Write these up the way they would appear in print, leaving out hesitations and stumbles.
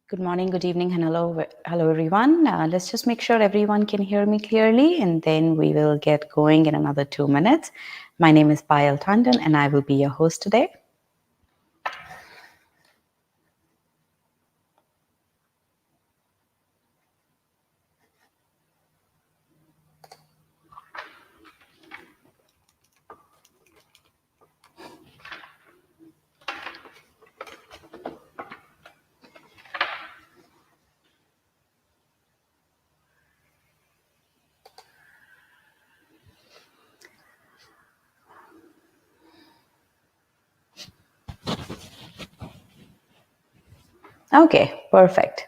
Good morning, good evening, and hello everyone. Let's just make sure everyone can hear me clearly, and then we will get going in another 2 minutes. My name is Payal Tandon, and I will be your host today. Okay, perfect.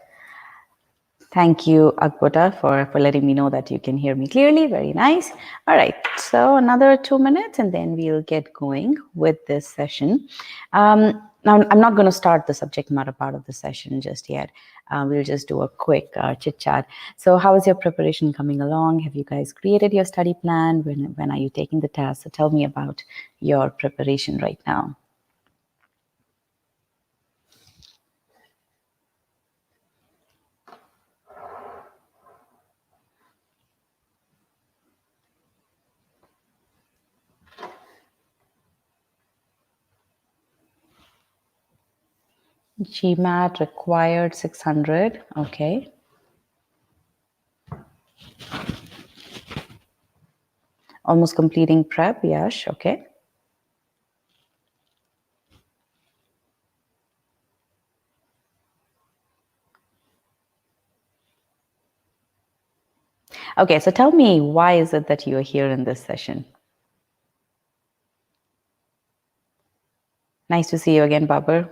Thank you, Akbota, for letting me know that you can hear me clearly. Very nice. All right, so another 2 minutes and then we'll get going with this session. Now, I'm not going to start the subject matter part of the session just yet. We'll just do a quick chit chat. So how is your preparation coming along? Have you guys created your study plan? When are you taking the test? So tell me about your preparation right now. GMAT required 600. Okay. Almost completing prep. Yes. Okay. Okay. So tell me, why is it that you are here in this session? Nice to see you again, Babar.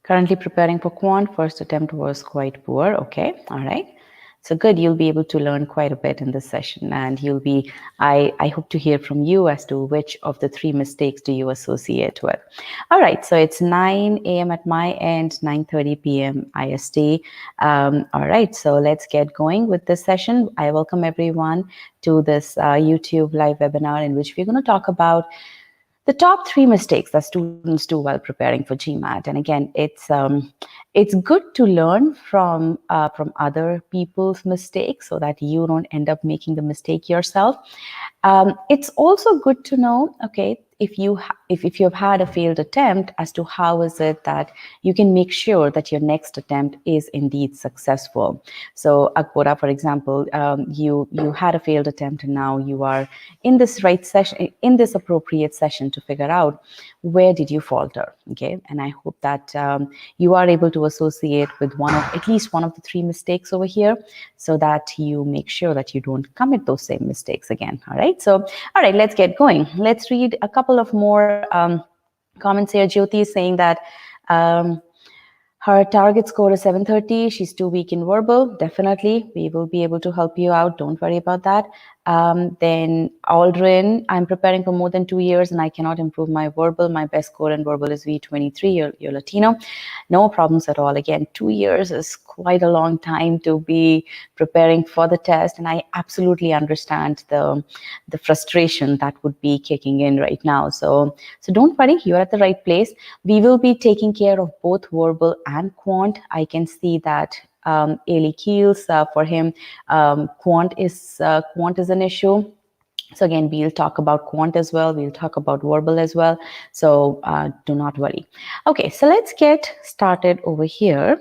Currently preparing for quant. First attempt was quite poor. Okay. All right. So good. You'll be able to learn quite a bit in this session, and I hope to hear from you as to which of the 3 mistakes do you associate with. All right. So it's 9 a.m. at my end, 9:30 p.m. IST. All right. So let's get going with this session. I welcome everyone to this YouTube live webinar in which we're going to talk about the top 3 mistakes that students do while preparing for GMAT. And again, it's good to learn from other people's mistakes so that you don't end up making the mistake yourself. It's also good to know, okay, if you've had a failed attempt, as to how is it that you can make sure that your next attempt is indeed successful. So Akbora, for example, you had a failed attempt, and now you are in this right session, in this appropriate session, to figure out where did you falter. Okay, and I hope that you are able to associate with at least one of the 3 mistakes over here, so that you make sure that you don't commit those same mistakes again. All right. So, all right, let's get going. Let's read a couple of more comments here. Jyoti is saying that her target score is 730. She's too weak in verbal. Definitely, we will be able to help you out. Don't worry about that. Then Aldrin, I'm preparing for more than 2 years and I cannot improve my verbal. My best score in verbal is V23. You're Latino. No problems at all. Again, 2 years is quite a long time to be preparing for the test. And I absolutely understand the frustration that would be kicking in right now. So don't worry, you're at the right place. We will be taking care of both verbal and quant. I can see that Ailey Keels, for him, quant is an issue. So again, we'll talk about quant as well. We'll talk about verbal as well. So do not worry. Okay, so let's get started over here.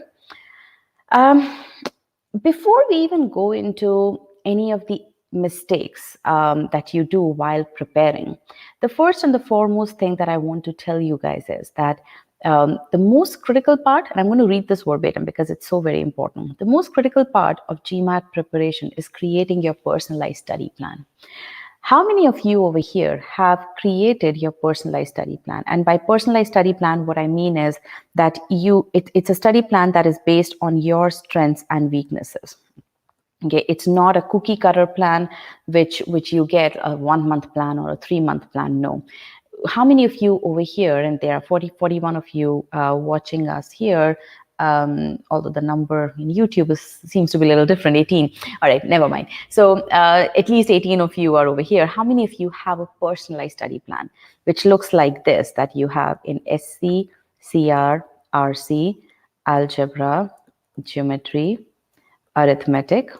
Before we even go into any of the mistakes that you do while preparing, the first and the foremost thing that I want to tell you guys is that the most critical part, and I'm going to read this verbatim because it's so very important. The most critical part of GMAT preparation is creating your personalized study plan. How many of you over here have created your personalized study plan? And by personalized study plan, what I mean is that it's a study plan that is based on your strengths and weaknesses. Okay, it's not a cookie cutter plan, which you get a 1 month plan or a 3 month plan. No. How many of you over here, and there are 41 of you watching us here, although the number in YouTube seems to be a little different, 18. All right, never mind. So at least 18 of you are over here. How many of you have a personalized study plan, which looks like this, that you have in SC, CR, RC, algebra, geometry, arithmetic?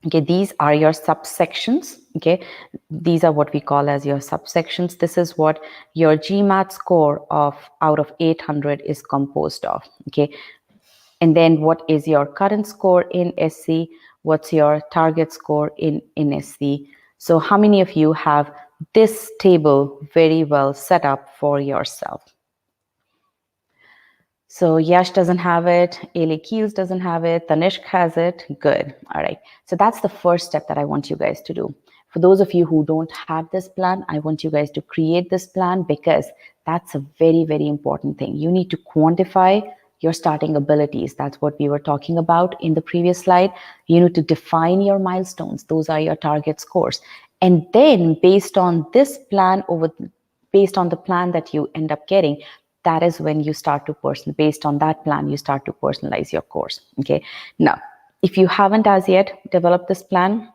Okay, these are your subsections. Okay, these are what we call as your subsections. This is what your GMAT score of out of 800 is composed of. Okay, and then what is your current score in SC? What's your target score in SC? So how many of you have this table very well set up for yourself? So Yash doesn't have it, Ailey Keels doesn't have it, Tanishq has it. Good. All right. So that's the first step that I want you guys to do. For those of you who don't have this plan, I want you guys to create this plan, because that's a very, very important thing. You need to quantify your starting abilities. That's what we were talking about in the previous slide. You need to define your milestones. Those are your target scores. And then based on this plan, based on the plan that you end up getting, that is when you start to based on that plan, you start to personalize your course. Okay. Now, if you haven't as yet developed this plan,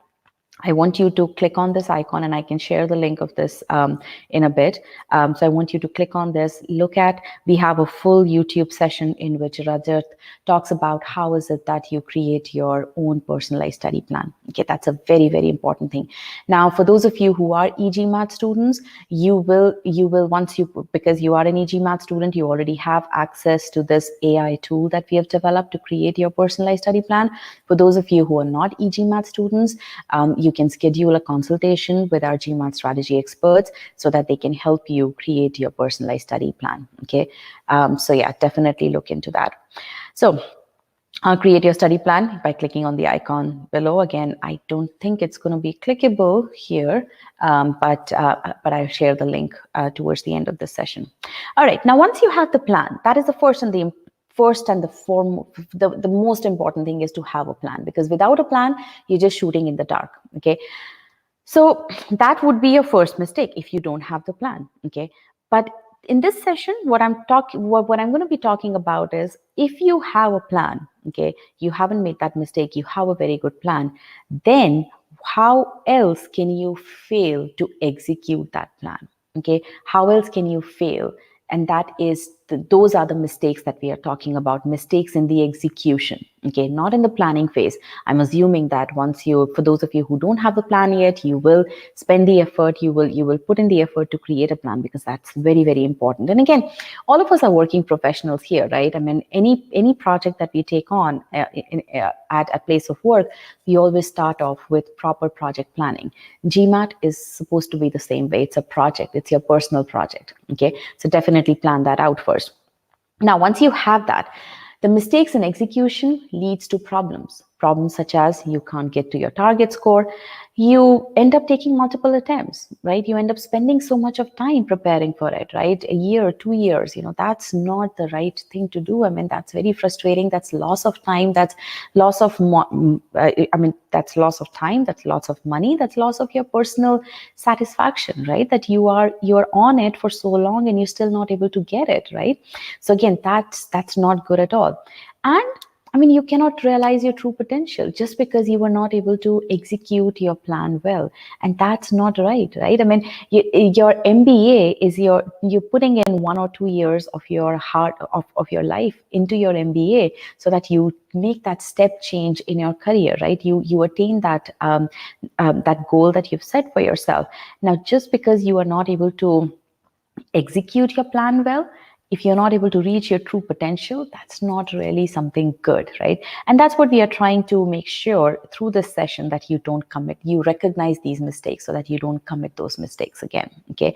I want you to click on this icon, and I can share the link of this in a bit. So I want you to click on this, we have a full YouTube session in which Rajat talks about how is it that you create your own personalized study plan. Okay, that's a very, very important thing. Now, for those of you who are EGMAT students, you will because you are an EGMAT student, you already have access to this AI tool that we have developed to create your personalized study plan. For those of you who are not EGMAT students, you can schedule a consultation with our GMAT strategy experts so that they can help you create your personalized study plan. Okay, so yeah, definitely look into that. So create your study plan by clicking on the icon below. Again, I don't think it's going to be clickable here, but I'll share the link towards the end of the session. All right, now once you have the plan, that is the first and the most important thing is to have a plan, because without a plan, you're just shooting in the dark. Okay, so that would be your first mistake if you don't have the plan. Okay, but in this session, what I'm going to be talking about is, if you have a plan, okay, you haven't made that mistake, you have a very good plan, then how else can you fail to execute that plan? Okay, how else can you fail? And that is those are the mistakes that we are talking about, mistakes in the execution. Okay, not in the planning phase. I'm assuming that for those of you who don't have the plan yet, you will spend the effort, you will put in the effort to create a plan, because that's very, very important. And again, all of us are working professionals here, right? I mean, any project that we take on at a place of work, we always start off with proper project planning. GMAT is supposed to be the same way. It's a project. It's your personal project. Okay, so definitely plan that out first. Now, once you have that, the mistakes in execution leads to problems such as you can't get to your target score. You end up taking multiple attempts, right? You end up spending so much of time preparing for it, right? A year, 2 years, that's not the right thing to do. I mean, that's very frustrating. That's loss of time. That's loss of, that's loss of time. That's loss of money. That's loss of your personal satisfaction, right? That you're on it for so long and you're still not able to get it, right? So again, that's not good at all. And I mean, you cannot realize your true potential just because you were not able to execute your plan well. And that's not right, right? I mean, your MBA is you're putting in 1 or 2 years of your of your life into your MBA so that you make that step change in your career, right? You attain that that goal that you've set for yourself. Now, just because you are not able to execute your plan well, if you're not able to reach your true potential, that's not really something good, right? And that's what we are trying to make sure through this session, that you don't you recognize these mistakes so that you don't commit those mistakes again, okay?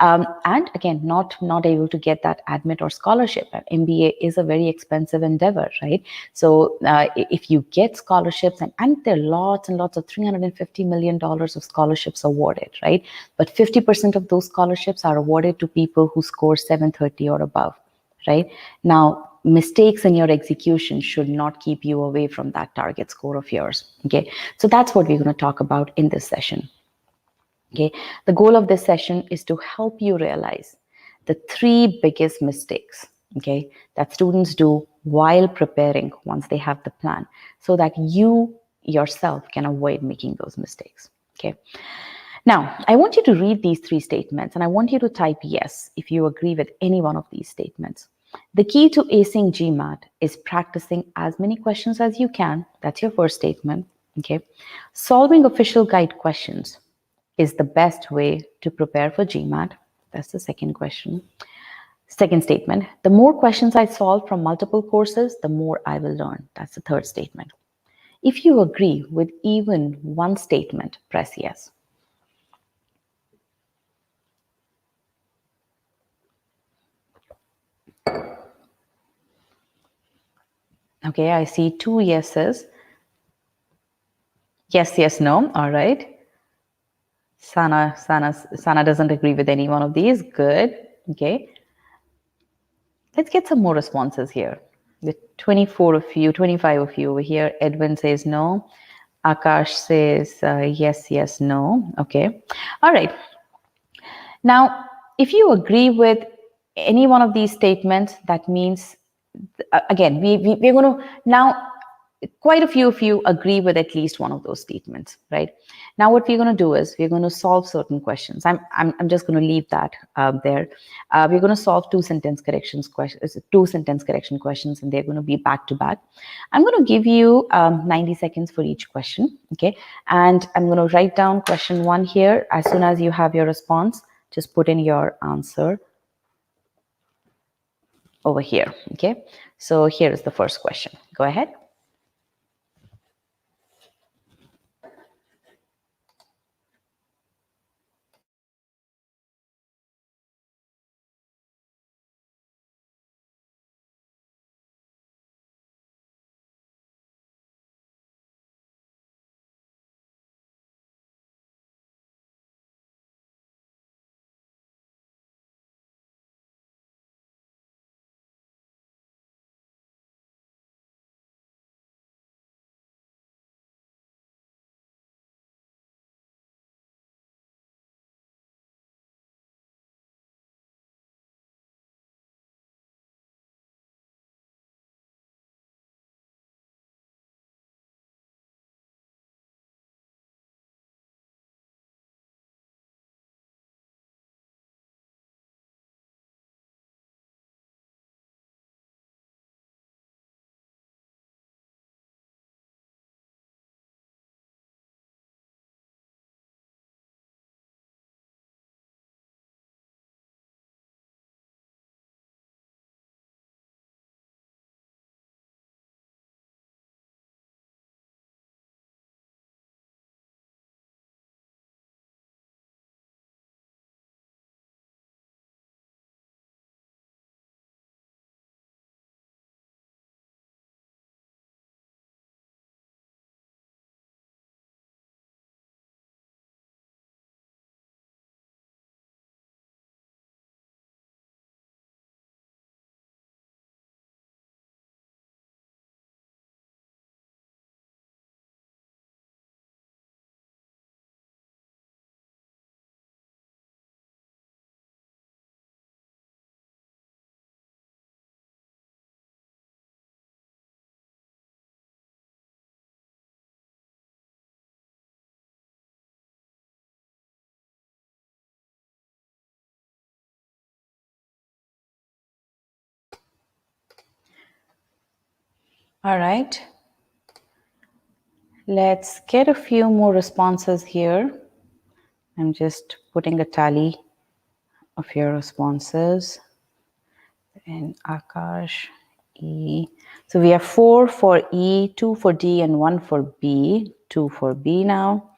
And again, not able to get that admit or scholarship. MBA is a very expensive endeavor, right? So if you get scholarships, and there are lots and lots of $350 million of scholarships awarded, right? But 50% of those scholarships are awarded to people who score 730 or above, right? Now, mistakes in your execution should not keep you away from that target score of yours, okay? So that's what we're going to talk about in this session, okay? The goal of this session is to help you realize the 3 biggest mistakes, okay, that students do while preparing once they have the plan, so that you yourself can avoid making those mistakes, okay? Now, I want you to read these 3 statements and I want you to type yes if you agree with any one of these statements. The key to acing GMAT is practicing as many questions as you can. That's your first statement, okay? Solving official guide questions is the best way to prepare for GMAT. That's the second question. Second statement, the more questions I solve from multiple courses, the more I will learn. That's the third statement. If you agree with even one statement, press yes. Okay, I see 2 yeses. Yes, yes, no. All right. Sana doesn't agree with any one of these. Good. Okay. Let's get some more responses here. The 24 of you, 25 of you over here. Edwin says no. Akash says yes, yes, no. Okay. All right. Now, if you agree with any one of these statements, that means, again, we're going to now, quite a few of you agree with at least one of those statements, right? Now, what we're going to do is we're going to solve certain questions. I'm just going to leave that there. We're going to solve two sentence correction questions, and they're going to be back to back. I'm going to give you 90 seconds for each question, okay? And I'm going to write down question 1 here. As soon as you have your response, just put in your answer over here, okay? So here is the first question. Go ahead. All right. Let's get a few more responses here. I'm just putting a tally of your responses. And Akash, E. So we have 4 for E, 2 for D, and 1 for B. 2 for B now.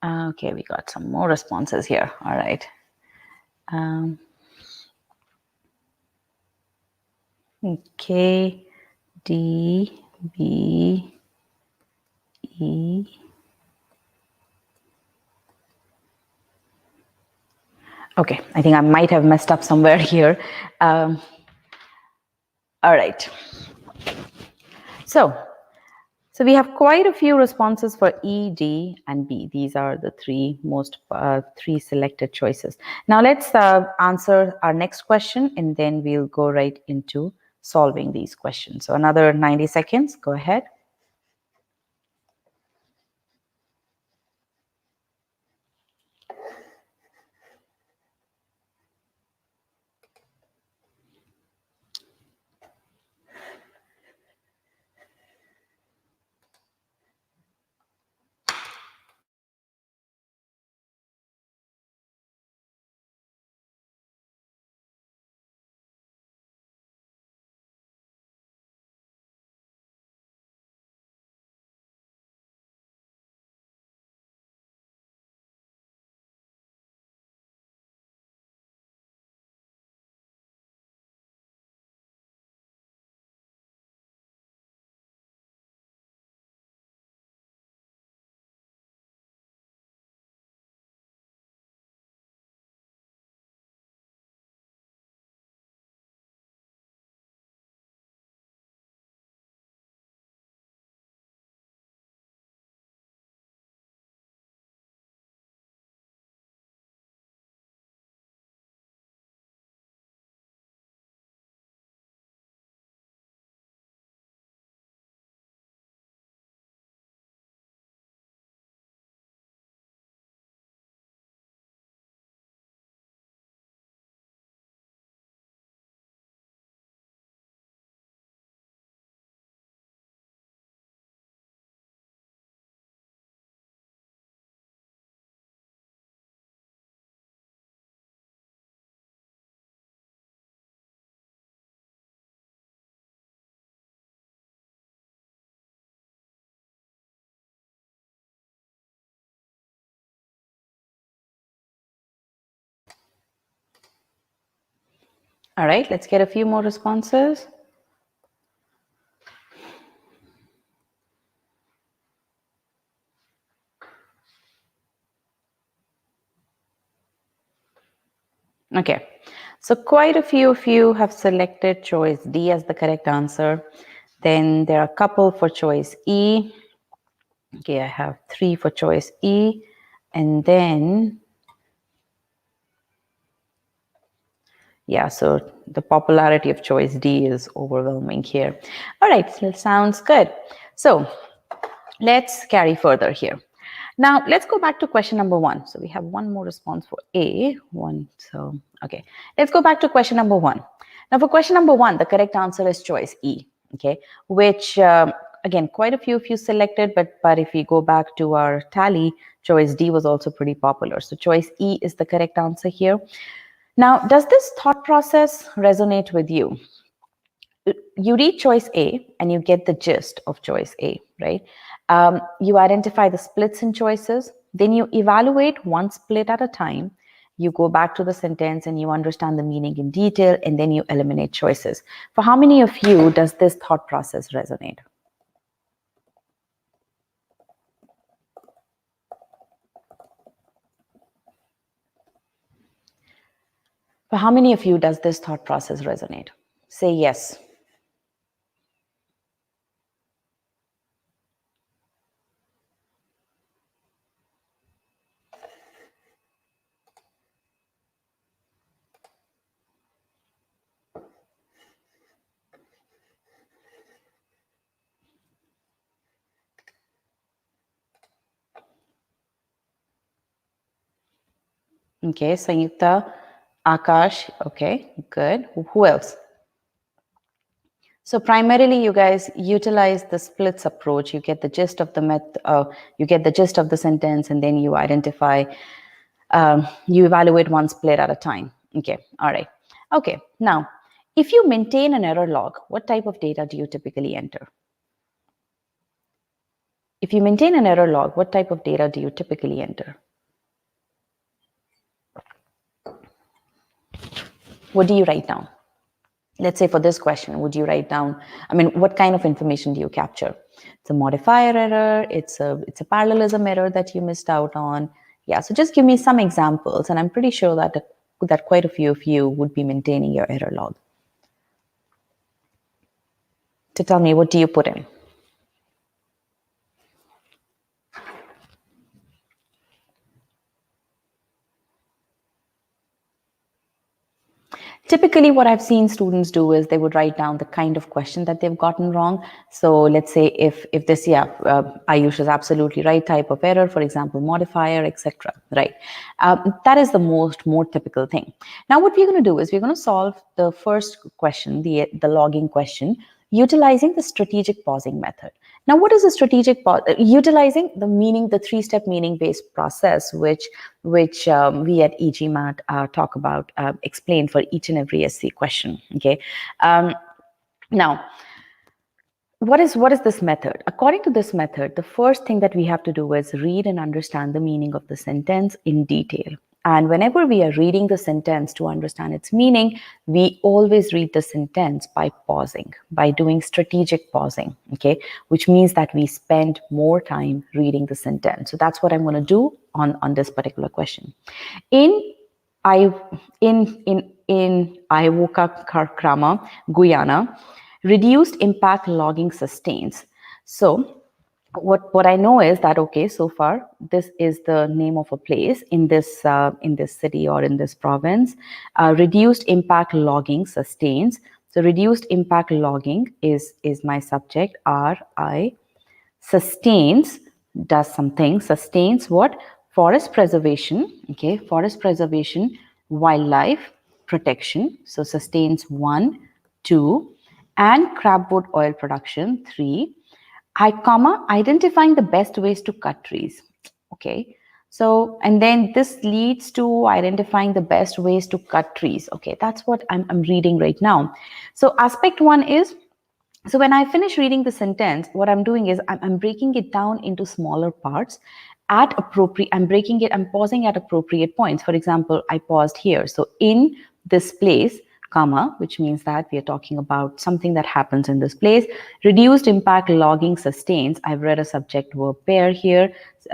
Okay, we got some more responses here. All right. Okay, D, B, E. Okay, I think I might have messed up somewhere here. All right. So So we have quite a few responses for E, D, and B. These are the three selected choices. Now let's answer our next question, and then we'll go right into solving these questions. So another 90 seconds. Go ahead. All right, let's get a few more responses. Okay, so quite a few of you have selected choice D as the correct answer. Then there are a couple for choice E. Okay, I have 3 for choice E. And then, yeah, so the popularity of choice D is overwhelming here. All right, so that sounds good. So let's carry further here. Now, let's go back to question number 1. So we have one more response for A. Okay. Let's go back to question number 1. Now, for question number 1, the correct answer is choice E, okay, which, again, quite a few of you selected, but if we go back to our tally, choice D was also pretty popular. So choice E is the correct answer here. Now, does this thought process resonate with you? You read choice A and you get the gist of choice A, right? You identify the splits in choices, then you evaluate one split at a time. You go back to the sentence and you understand the meaning in detail, and then you eliminate choices. For how many of you does this thought process resonate? For how many of you does this thought process resonate? Say yes. Okay, Sanyukta, Akash, okay, good. Who else? So primarily, you guys utilize the splits approach. You get the gist of you get the gist of the sentence, and then you identify, you evaluate one split at a time. Okay, all right. Okay, now, if you maintain an error log, what type of data do you typically enter? If you maintain an error log, what type of data do you typically enter? What do you write down? Let's say for this question, would you write down, what kind of information do you capture? It's a modifier error, it's a parallelism error that you missed out on. Yeah, so just give me some examples, and I'm pretty sure that quite a few of you would be maintaining your error log. So tell me, what do you put in? Typically, what I've seen students do is they would write down the kind of question that they've gotten wrong. So let's say if this, Ayush is absolutely right type of error, for example, modifier, etc. Right? That is the more typical thing. Now, what we're going to do is we're going to solve the first question, the logging question, utilizing the strategic pausing method. Now, what is a strategic pause? Utilizing the three-step meaning-based process, which we at GMAT talk about, explain for each and every SC question. Okay. Now, what is this method? According to this method, the first thing that we have to do is read and understand the meaning of the sentence in detail. And whenever we are reading the sentence to understand its meaning, we always read the sentence by pausing, by doing strategic pausing, okay? Which means that we spend more time reading the sentence. So that's what I'm going to do on this particular question. In Iwoka Krama, Guyana, reduced impact logging sustains. So what I know is that, okay, so far this is the name of a place in this city or in this province. Reduced impact logging sustains. So reduced impact logging is my subject. RI sustains, does something, sustains what? Forest preservation, okay, forest preservation, wildlife protection. So sustains 1, 2, and crabwood oil production 3. Identifying the best ways to cut trees. Okay. So, and then this leads to identifying the best ways to cut trees. Okay, that's what I'm reading right now. So aspect 1 is, so when I finish reading the sentence, what I'm doing is I'm breaking it down into smaller parts at appropriate, I'm pausing at appropriate points. For example, I paused here. So in this place, comma, which means that we are talking about something that happens in this place. Reduced impact logging sustains. I've read a subject verb pair here.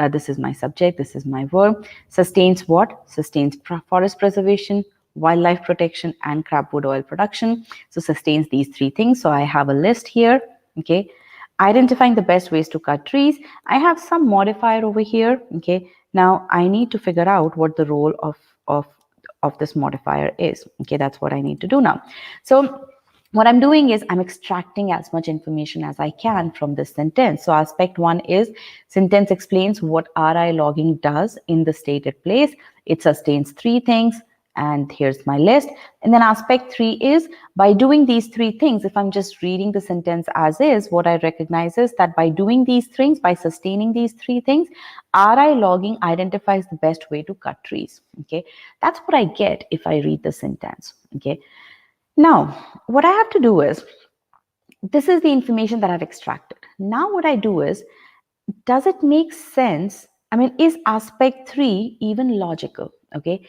This is my subject, this is my verb. Sustains what? Sustains forest preservation, wildlife protection, and crabwood oil production. So sustains these 3 things. So I have a list here. Okay. Identifying the best ways to cut trees. I have some modifier over here. Okay. Now I need to figure out what the role of this modifier is. Okay, that's what I need to do now. So what I'm doing is I'm extracting as much information as I can from this sentence. So aspect 1 is sentence explains what RI logging does in the stated place. It sustains 3 things. And here's my list. And then aspect 3 is by doing these 3 things, if I'm just reading the sentence as is, what I recognize is that by doing these things, by sustaining these 3 things, RI logging identifies the best way to cut trees. Okay, that's what I get if I read the sentence. Okay, now what I have to do is, this is the information that I've extracted. Now what I do is, does it make sense? I mean, is aspect 3 even logical? Okay,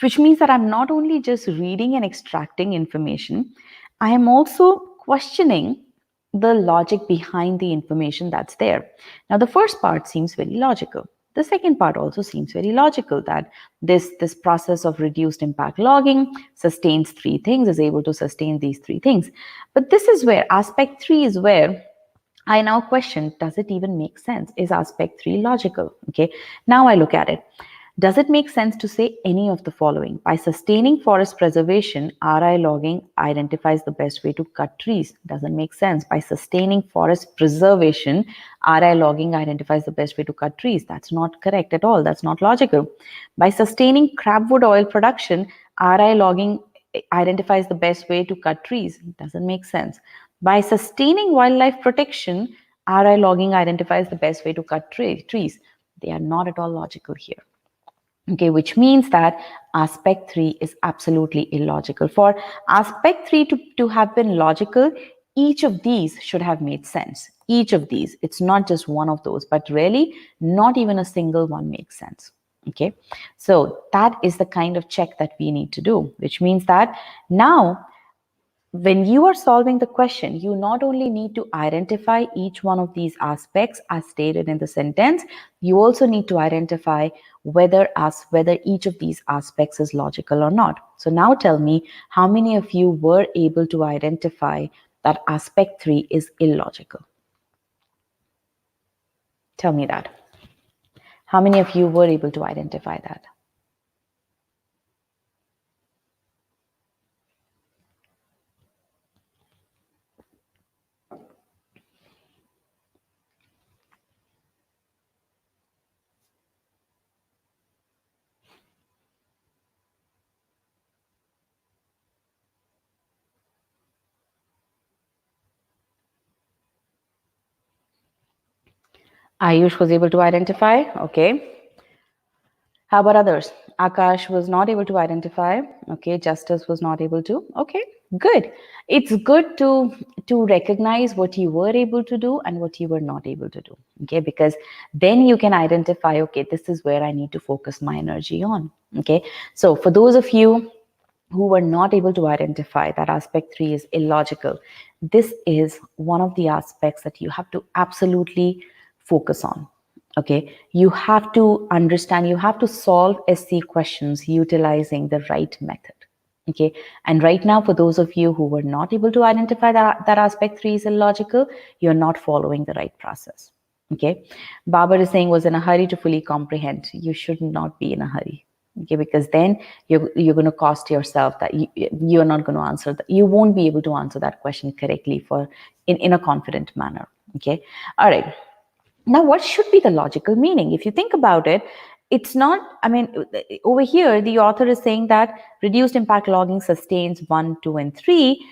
which means that I'm not only just reading and extracting information, I am also questioning the logic behind the information that's there. Now, the first part seems very logical. The second part also seems very logical, that this process of reduced impact logging sustains 3 things, is able to sustain these 3 things. But this is where aspect 3 is where I now question, does it even make sense? Is aspect 3 logical? Okay, now I look at it. Does it make sense to say any of the following? By sustaining forest preservation, RI logging identifies the best way to cut trees. Doesn't make sense. By sustaining forest preservation, RI logging identifies the best way to cut trees. That's not correct at all. That's not logical. By sustaining crabwood oil production, RI logging identifies the best way to cut trees. Doesn't make sense. By sustaining wildlife protection, RI logging identifies the best way to cut trees. They are not at all logical here. Okay, which means that aspect 3 is absolutely illogical. For aspect 3 to have been logical, each of these should have made sense. Each of these. It's not just one of those, but really not even a single one makes sense. Okay, so that is the kind of check that we need to do, which means that now when you are solving the question, you not only need to identify each one of these aspects as stated in the sentence, you also need to identify whether each of these aspects is logical or not. So now tell me, how many of you were able to identify that aspect 3 is illogical? Tell me that. How many of you were able to identify that? Ayush was able to identify. Okay. How about others? Akash was not able to identify. Okay. Justice was not able to. Okay. Good. It's good to recognize what you were able to do and what you were not able to do. Okay. Because then you can identify, okay, this is where I need to focus my energy on. Okay. So for those of you who were not able to identify that aspect 3 is illogical, this is one of the aspects that you have to absolutely focus on. Okay, you have to understand, you have to solve SC questions utilizing the right method. Okay, and right now, for those of you who were not able to identify that aspect 3 is illogical, you're not following the right process. Okay, Babar is saying was in a hurry to fully comprehend. You should not be in a hurry. Okay, because then you're going to cost yourself that you're not going to answer that, you won't be able to answer that question correctly for in a confident manner. Okay, all right. Now, what should be the logical meaning? If you think about it, it's not, I mean, over here, the author is saying that reduced impact logging sustains 1, 2, and 3.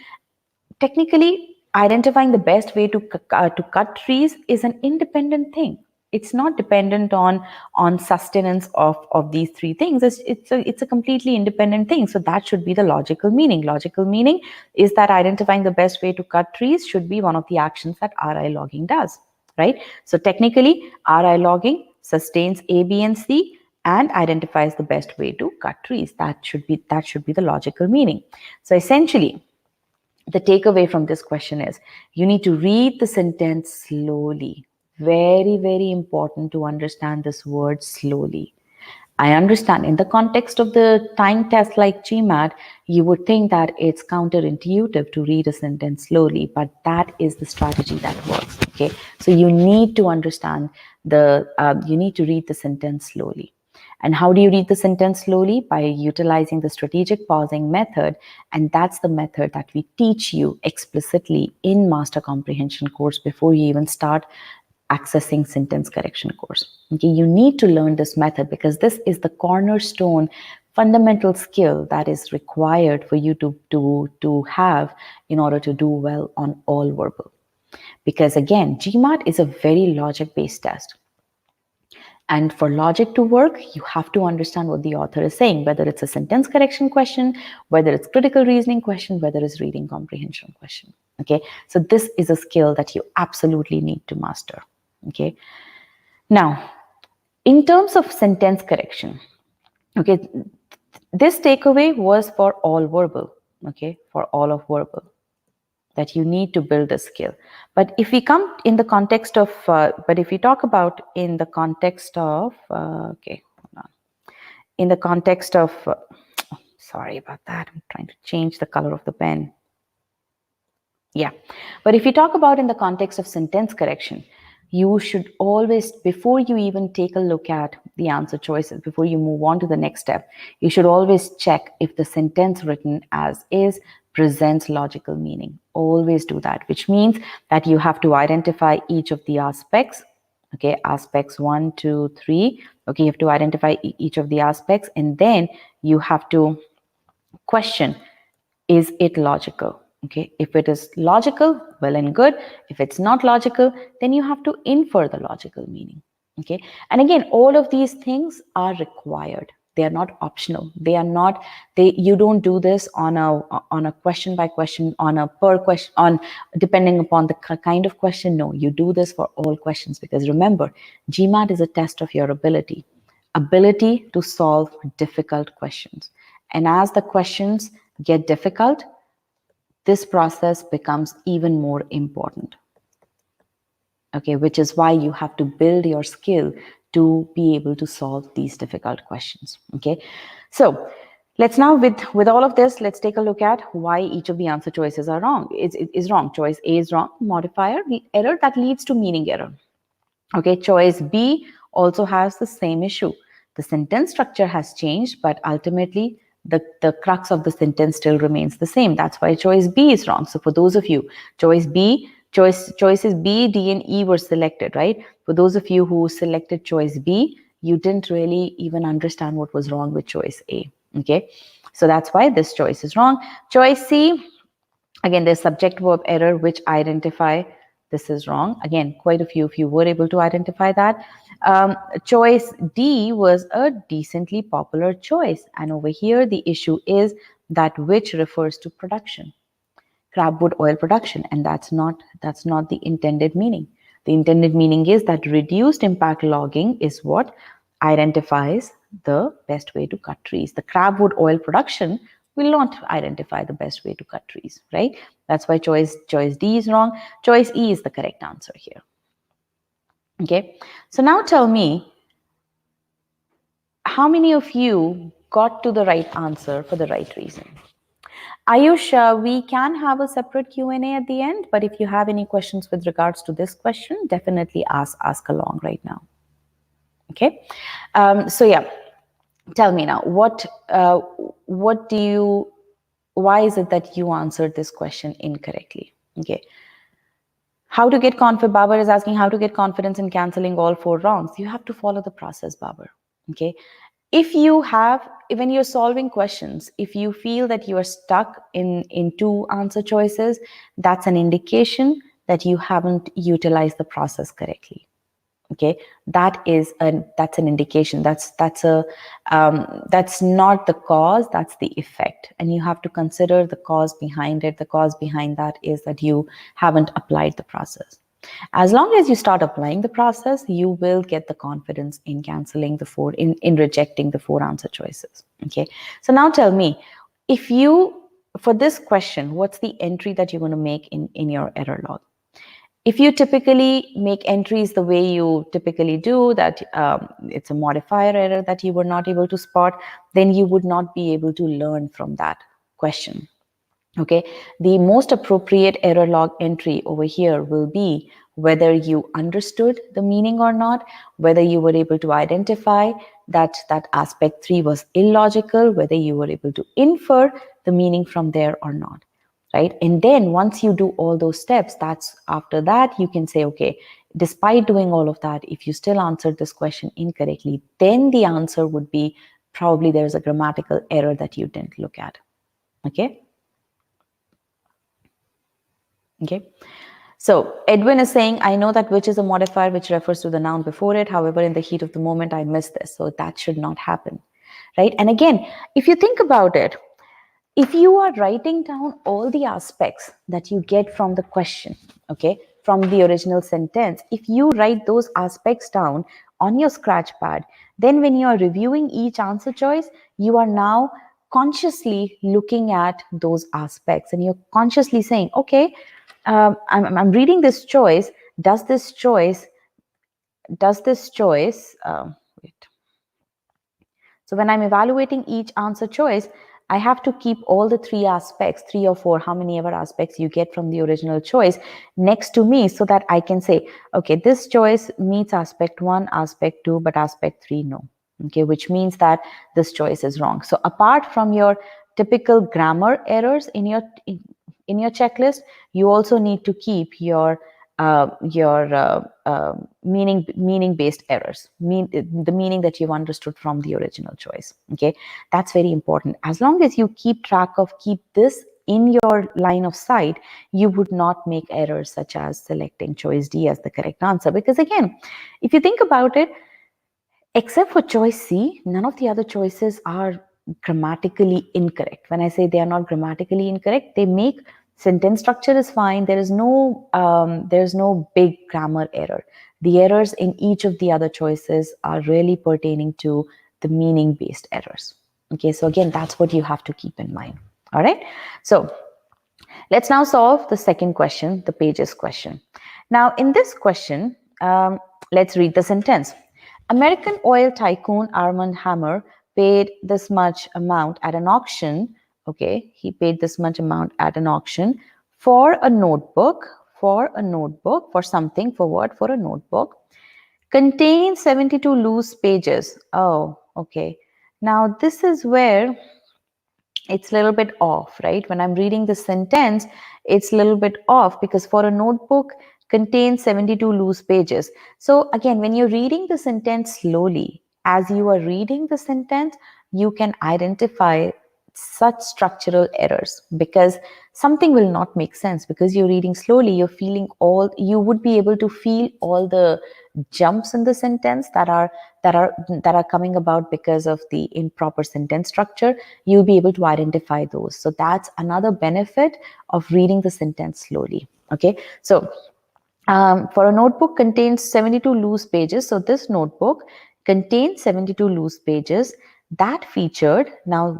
Technically, identifying the best way to cut trees is an independent thing. It's not dependent on sustenance of these three things. It's a completely independent thing. So that should be the logical meaning. Logical meaning is that identifying the best way to cut trees should be one of the actions that RI logging does, right? So technically, RI logging sustains A, B, and C and identifies the best way to cut trees. That should be the logical meaning. So essentially, the takeaway from this question is you need to read the sentence slowly. Very, very important to understand this word slowly. I understand in the context of the time test like GMAT, you would think that it's counterintuitive to read a sentence slowly, but that is the strategy that works. Okay, so you need to understand you need to read the sentence slowly. And how do you read the sentence slowly? By utilizing the strategic pausing method. And that's the method that we teach you explicitly in Master Comprehension course before you even start accessing sentence correction course. Okay, you need to learn this method because this is the cornerstone fundamental skill that is required for you to have in order to do well on all verbal. Because again, GMAT is a very logic-based test. And for logic to work, you have to understand what the author is saying, whether it's a sentence correction question, whether it's critical reasoning question, whether it's reading comprehension question. Okay, so this is a skill that you absolutely need to master. Okay, now in terms of sentence correction, okay, this takeaway was for all verbal. Okay, for all of verbal, that you need to build a skill. But if we come in the context of, but if we talk about in the context of, okay, hold on. In the context of, sorry about that, I'm trying to change the color of the pen. Yeah, but if you talk about in the context of sentence correction, you should always, before you even take a look at the answer choices, before you move on to the next step, you should always check if the sentence written as is presents logical meaning. Always do that, which means that you have to identify each of the aspects. Okay, aspects 1, 2, 3. Okay, you have to identify each of the aspects, and then you have to question, is it logical? Okay, if it is logical, well and good. If it's not logical, then you have to infer the logical meaning. Okay, and again, all of these things are required. They are not optional. They are not, you don't do this on a question by question, on a per question, on depending upon the kind of question. No, you do this for all questions, because remember, GMAT is a test of your ability to solve difficult questions. And as the questions get difficult, this process becomes even more important. Okay, which is why you have to build your skill to be able to solve these difficult questions. Okay, so let's now, with all of this, let's take a look at why each of the answer choices are wrong. Is wrong. Choice A is wrong. Modifier, the error that leads to meaning error. Okay, choice B also has the same issue. The sentence structure has changed, but ultimately the crux of the sentence still remains the same. That's why choice B is wrong. So for those of you, choices B, D, and E were selected, right? For those of you who selected choice B, you didn't really even understand what was wrong with choice A. Okay, so that's why this choice is wrong. Choice C, again, there's subject verb error, which identify This is wrong. Again, quite a few of you were able to identify that. Choice D was a decently popular choice. And over here, the issue is that which refers to production, crabwood oil production, and that's not the intended meaning. The intended meaning is that reduced impact logging is what identifies the best way to cut trees. The crabwood oil production will not identify the best way to cut trees, right? That's why choice D is wrong. Choice E is the correct answer here. Okay, so now tell me, how many of you got to the right answer for the right reason? Ayush, we can have a separate Q&A at the end, but if you have any questions with regards to this question, definitely ask along right now. Okay, so yeah, tell me now, why is it that you answered this question incorrectly? Okay. How to get confidence, Babar is asking how to get confidence in cancelling all 4 wrongs. You have to follow the process, Babar. Okay. When you're solving questions, if you feel that you are stuck in 2 answer choices, that's an indication that you haven't utilized the process correctly. Okay, that's an indication. That's not the cause, that's the effect, and you have to consider the cause behind it. The cause behind that is that you haven't applied the process. As long as you start applying the process, you will get the confidence in canceling the 4, in rejecting the 4 answer choices. Okay, so now tell me, for this question, what's the entry that you're going to make in your error log? If you typically make entries the way you typically do, that it's a modifier error that you were not able to spot, then you would not be able to learn from that question. Okay, the most appropriate error log entry over here will be whether you understood the meaning or not, whether you were able to identify that aspect 3 was illogical, whether you were able to infer the meaning from there or not. Right? And then once you do all those steps, after that you can say, okay, despite doing all of that, if you still answered this question incorrectly, then the answer would be probably there's a grammatical error that you didn't look at. Okay. Okay. So Edwin is saying, I know that which is a modifier which refers to the noun before it. However, in the heat of the moment, I missed this. So that should not happen. Right? And again, if you think about it, if you are writing down all the aspects that you get from the question, okay, from the original sentence, if you write those aspects down on your scratch pad, then when you are reviewing each answer choice, you are now consciously looking at those aspects and you're consciously saying, okay, I'm reading this choice. Does this choice, wait. So when I'm evaluating each answer choice, I have to keep all the 3 aspects, 3 or 4, how many ever aspects you get from the original choice next to me so that I can say, okay, this choice meets aspect 1, aspect 2, but aspect 3, no. Okay, which means that this choice is wrong. So apart from your typical grammar errors in your checklist, you also need to keep your meaning-based errors, the meaning that you've understood from the original choice. Okay, that's very important. As long as you keep this in your line of sight, you would not make errors such as selecting choice D as the correct answer. Because again, if you think about it, except for choice C, none of the other choices are grammatically incorrect. When I say they are not grammatically incorrect, they make sentence structure is fine. There is no big grammar error. The errors in each of the other choices are really pertaining to the meaning-based errors. Okay, so again, that's what you have to keep in mind. All right, so let's now solve the second question, the pages question. Now, in this question, let's read the sentence. American oil tycoon Armand Hammer paid this much amount at an auction. Okay, he paid this much amount at an auction for a notebook, for a notebook, contains 72 loose pages. Oh, okay. Now, this is where it's a little bit off, right? When I'm reading the sentence, it's a little bit off because for a notebook contains 72 loose pages. So again, when you're reading the sentence slowly, as you are reading the sentence, you can identify such structural errors, because something will not make sense, because you're reading slowly, you would be able to feel all the jumps in the sentence that are coming about because of the improper sentence structure. You'll be able to identify those. So that's another benefit of reading the sentence slowly. Okay, so for a notebook contains 72 loose pages. So this notebook contains 72 loose pages that featured. Now,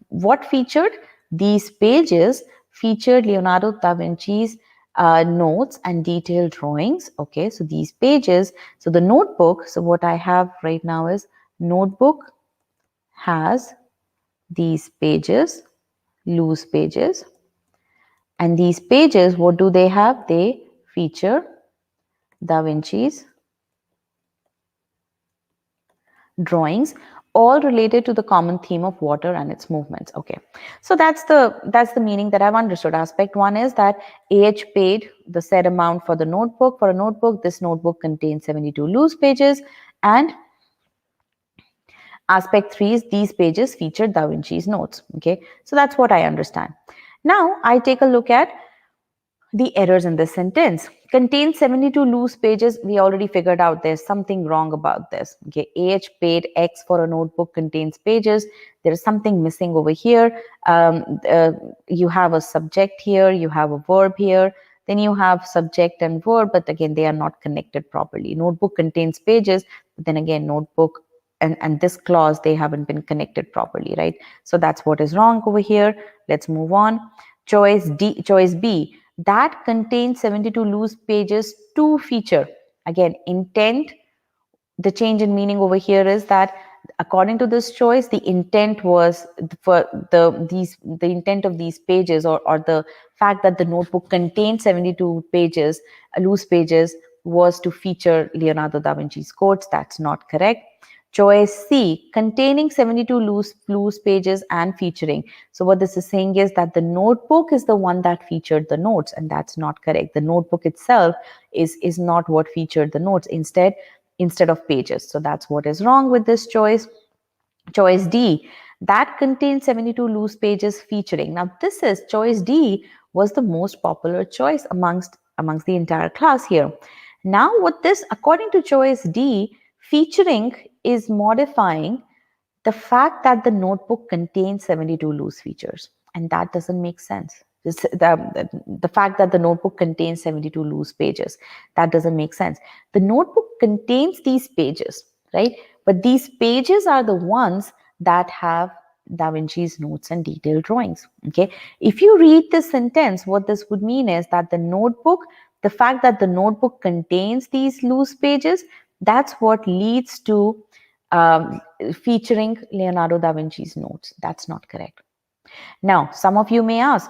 what featured? These pages featured Leonardo da Vinci's notes and detailed drawings. Okay, so these pages, so the notebook, so what I have right now is notebook has these pages, loose pages. And these pages, what do they have? They feature Da Vinci's drawings, all related to the common theme of water and its movements. Okay, so that's the meaning that I've understood. Aspect one is that AH paid the said amount for the notebook. For a notebook, this notebook contains 72 loose pages, and aspect three is these pages featured Da Vinci's notes. Okay, so that's what I understand. Now I take a look at the errors in this sentence. Contains 72 loose pages. We already figured out there's something wrong about this. Okay, AH paid X for a notebook contains pages. There is something missing over here. You have a subject here, you have a verb here, then you have subject and verb, but again, they are not connected properly. Notebook contains pages, but then again, notebook and this clause, they haven't been connected properly, right? So that's what is wrong over here. Let's move on. Choice B, that contains 72 loose pages to feature. Again, intent, the change in meaning over here is that according to this choice, the intent was for the intent of these pages, or the fact that the notebook contained 72 pages, loose pages, was to feature Leonardo da Vinci's quotes. That's not correct. Choice C, containing 72 loose pages and featuring. So what this is saying is that the notebook is the one that featured the notes, and that's not correct. The notebook itself is not what featured the notes, instead of pages. So that's what is wrong with this choice. Choice D, that contains 72 loose pages featuring. Now this is choice D was the most popular choice amongst the entire class here. Now what this, according to choice D, featuring is modifying the fact that the notebook contains 72 loose features, and that doesn't make sense. The fact that the notebook contains 72 loose pages, that doesn't make sense. The notebook contains these pages, right? But these pages are the ones that have Da Vinci's notes and detailed drawings. Okay, if you read this sentence, what this would mean is that the fact that the notebook contains these loose pages, that's what leads to featuring Leonardo da Vinci's notes. That's not correct. Now, some of you may ask,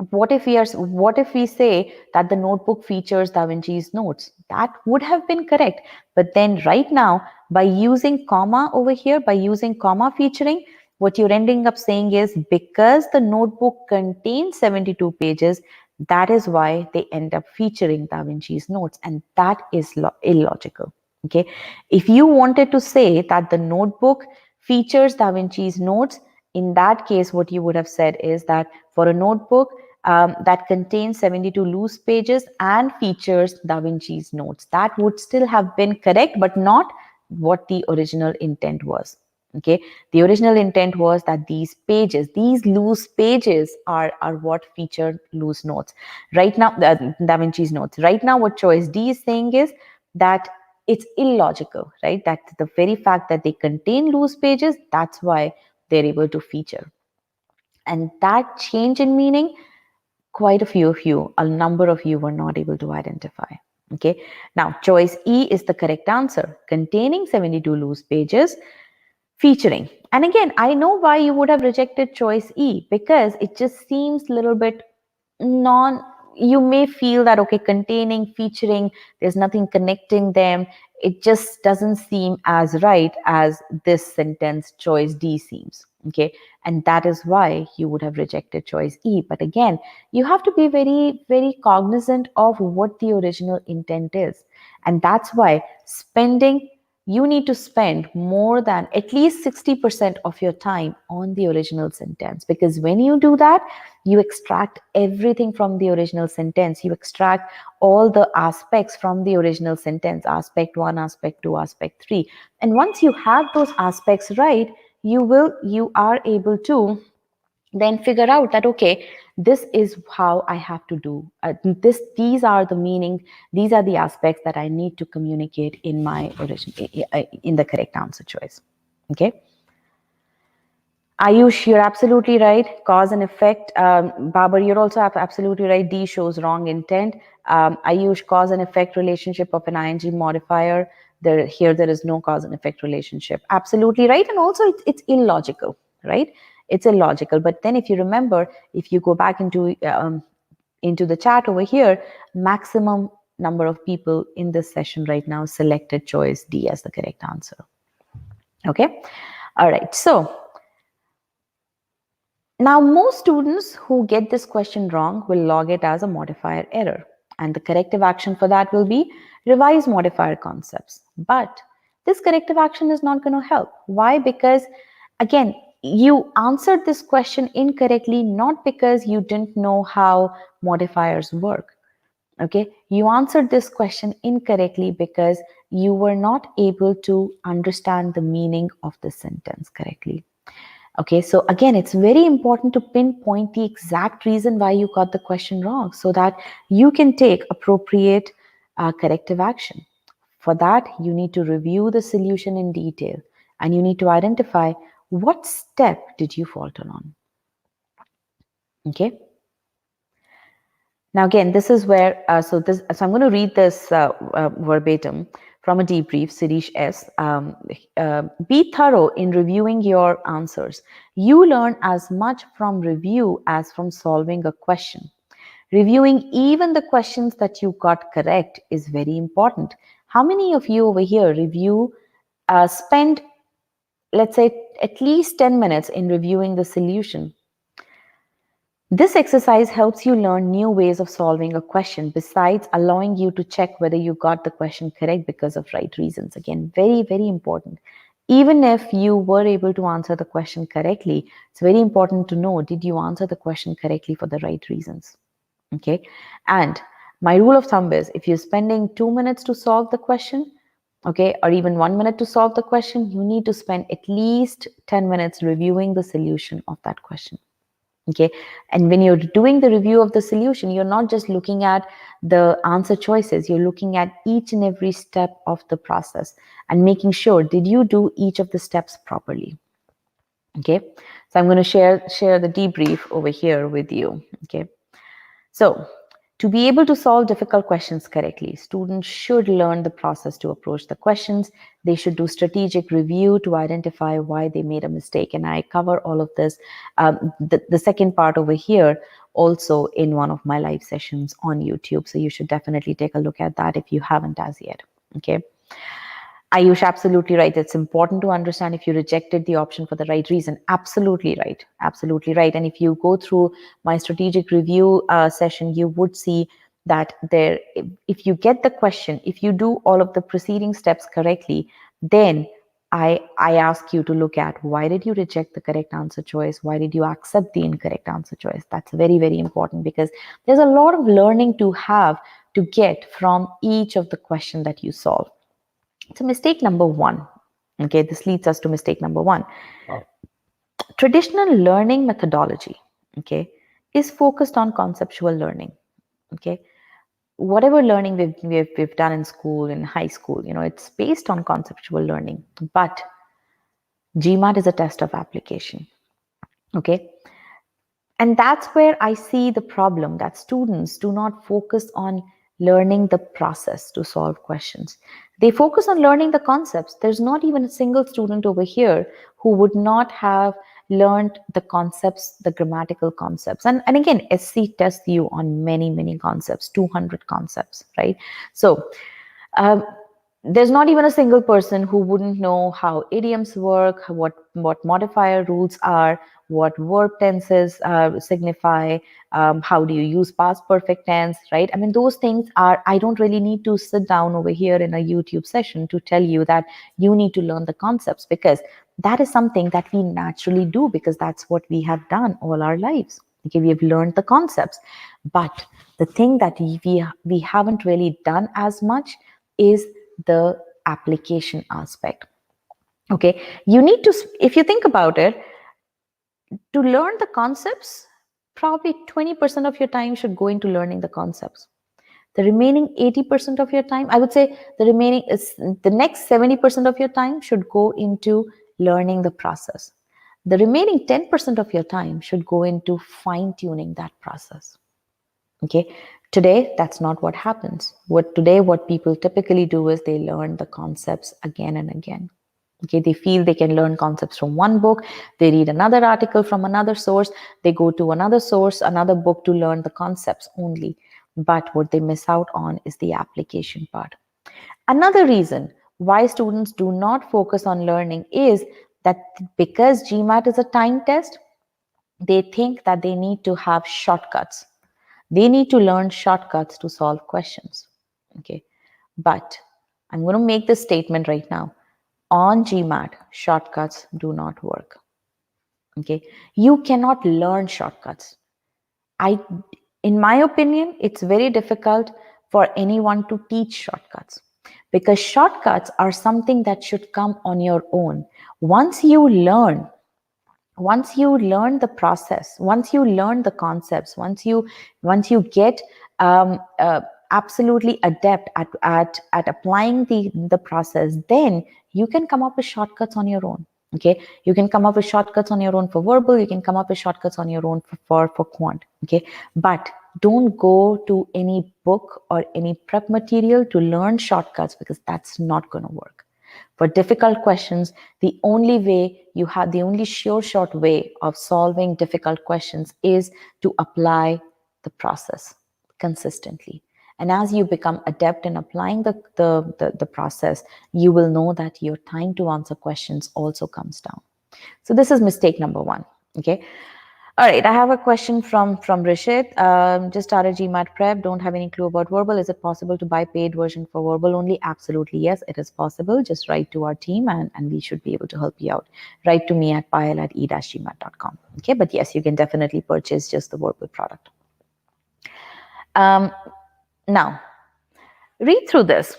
what if we say that the notebook features Da Vinci's notes? That would have been correct. But then right now, by using comma over here, by using comma featuring, what you're ending up saying is because the notebook contains 72 pages, that is why they end up featuring Da Vinci's notes, and that is illogical. Okay, if you wanted to say that the notebook features Da Vinci's notes, in that case, what you would have said is that for a notebook that contains 72 loose pages and features Da Vinci's notes, that would still have been correct, but not what the original intent was. Okay, the original intent was that these loose pages are what feature loose notes. Right now, Da Vinci's notes. Right now, what choice D is saying is that it's illogical, right? That the very fact that they contain loose pages, that's why they're able to feature. And that change in meaning, quite a number of you were not able to identify. Okay, now choice E is the correct answer, containing 72 loose pages, featuring. And again, I know why you would have rejected choice E, because it just seems a little bit you may feel that, okay, containing, featuring, there's nothing connecting them. It just doesn't seem as right as this sentence choice D seems. Okay, and that is why you would have rejected choice E. But again, you have to be very, very cognizant of what the original intent is. And that's why spending you need to spend more than at least 60% of your time on the original sentence, because when you do that, you extract everything from the original sentence. You extract all the aspects from the original sentence, aspect 1, aspect 2, aspect 3. And once you have those aspects right, you are able to then figure out that, okay, this is how I have to do these are the meaning, these are the aspects that I need to communicate in my in the correct answer choice. Okay, Ayush, you're absolutely right. Cause and effect. Babar, you're also absolutely right. D shows wrong intent. Ayush, cause and effect relationship of an ing modifier. There is no cause and effect relationship. Absolutely right. And also it's illogical, right? It's illogical. But then if you remember, if you go back into the chat over here, maximum number of people in this session right now selected choice D as the correct answer. Okay. All right. So now, most students who get this question wrong will log it as a modifier error. And the corrective action for that will be revise modifier concepts. But this corrective action is not going to help. Why? Because, again, you answered this question incorrectly, not because you didn't know how modifiers work. Okay, you answered this question incorrectly because you were not able to understand the meaning of the sentence correctly. Okay, so again, it's very important to pinpoint the exact reason why you got the question wrong so that you can take appropriate corrective action. For that, you need to review the solution in detail and you need to identify what step did you falter on. Okay. Now, again, this is where, so I'm going to read this verbatim from a debrief, Sirish S. Be thorough in reviewing your answers. You learn as much from review as from solving a question. Reviewing even the questions that you got correct is very important. How many of you over here spend, let's say, at least 10 minutes in reviewing the solution? This exercise helps you learn new ways of solving a question besides allowing you to check whether you got the question correct because of right reasons. Again, very, very important. Even if you were able to answer the question correctly, it's very important to know, did you answer the question correctly for the right reasons? Okay. And my rule of thumb is if you're spending 2 minutes to solve the question, okay, or even 1 minute to solve the question, you need to spend at least 10 minutes reviewing the solution of that question. Okay, and when you're doing the review of the solution, you're not just looking at the answer choices, you're looking at each and every step of the process and making sure, did you do each of the steps properly? Okay, so I'm going to share the debrief over here with you. Okay, so to be able to solve difficult questions correctly, students should learn the process to approach the questions. They should do strategic review to identify why they made a mistake. And I cover all of this, the second part over here, also in one of my live sessions on YouTube. So you should definitely take a look at that if you haven't as yet. Okay. Ayush, absolutely right. It's important to understand if you rejected the option for the right reason. Absolutely right. Absolutely right. And if you go through my strategic review session, you would see that if you get the question, if you do all of the preceding steps correctly, then I ask you to look at why did you reject the correct answer choice? Why did you accept the incorrect answer choice? That's very, very important because there's a lot of learning to have to get from each of the question that you solve. So mistake number one, okay, this leads us to mistake number one. Traditional learning methodology, okay, is focused on conceptual learning, okay. Whatever learning we've done in school, in high school, it's based on conceptual learning, but GMAT is a test of application, okay. And that's where I see the problem, that students do not focus on learning the process to solve questions. They focus on learning the concepts. There's not even a single student over here who would not have learned the concepts, the grammatical concepts. And again, SC tests you on many, many concepts, 200 concepts, right? So There's not even a single person who wouldn't know how idioms work, what modifier rules are, what verb tenses signify, how do you use past perfect tense, right? I mean, those things are, I don't really need to sit down over here in a YouTube session to tell you that you need to learn the concepts, because that is something that we naturally do, because that's what we have done all our lives. Okay, we have learned the concepts. But the thing that we haven't really done as much is the application aspect. Okay, you need to, if you think about it, to learn the concepts, probably 20% of your time should go into learning the concepts. The remaining 80% of your time, I would say the next 70% of your time should go into learning the process. The remaining 10% of your time should go into fine tuning that process. Okay, today that's not what happens. What people typically do is they learn the concepts again and again. Okay, they feel they can learn concepts from one book, they read another article from another source, they go to another source, another book to learn the concepts only. But what they miss out on is the application part. Another reason why students do not focus on learning is that because GMAT is a time test, they think that they need to have shortcuts. They need to learn shortcuts to solve questions. Okay, but I'm going to make this statement right now. On GMAT, shortcuts do not work. Okay, you cannot learn shortcuts. In my opinion, it's very difficult for anyone to teach shortcuts, because shortcuts are something that should come on your own. Once you learn the process, once you learn the concepts, once you get absolutely adept at applying the process, then you can come up with shortcuts on your own. Okay, you can come up with shortcuts on your own for verbal, you can come up with shortcuts on your own for quant. Okay, but don't go to any book or any prep material to learn shortcuts, because that's not going to work. For difficult questions, the only sure short way of solving difficult questions is to apply the process consistently. And as you become adept in applying the process, you will know that your time to answer questions also comes down. So this is mistake number one. Okay. All right, I have a question from Rishit. Just started GMAT prep, don't have any clue about verbal. Is it possible to buy paid version for verbal only? Absolutely, yes, it is possible. Just write to our team and we should be able to help you out. Write to me at payal@e-gmat.com. Okay, but yes, you can definitely purchase just the verbal product. Now, read through this.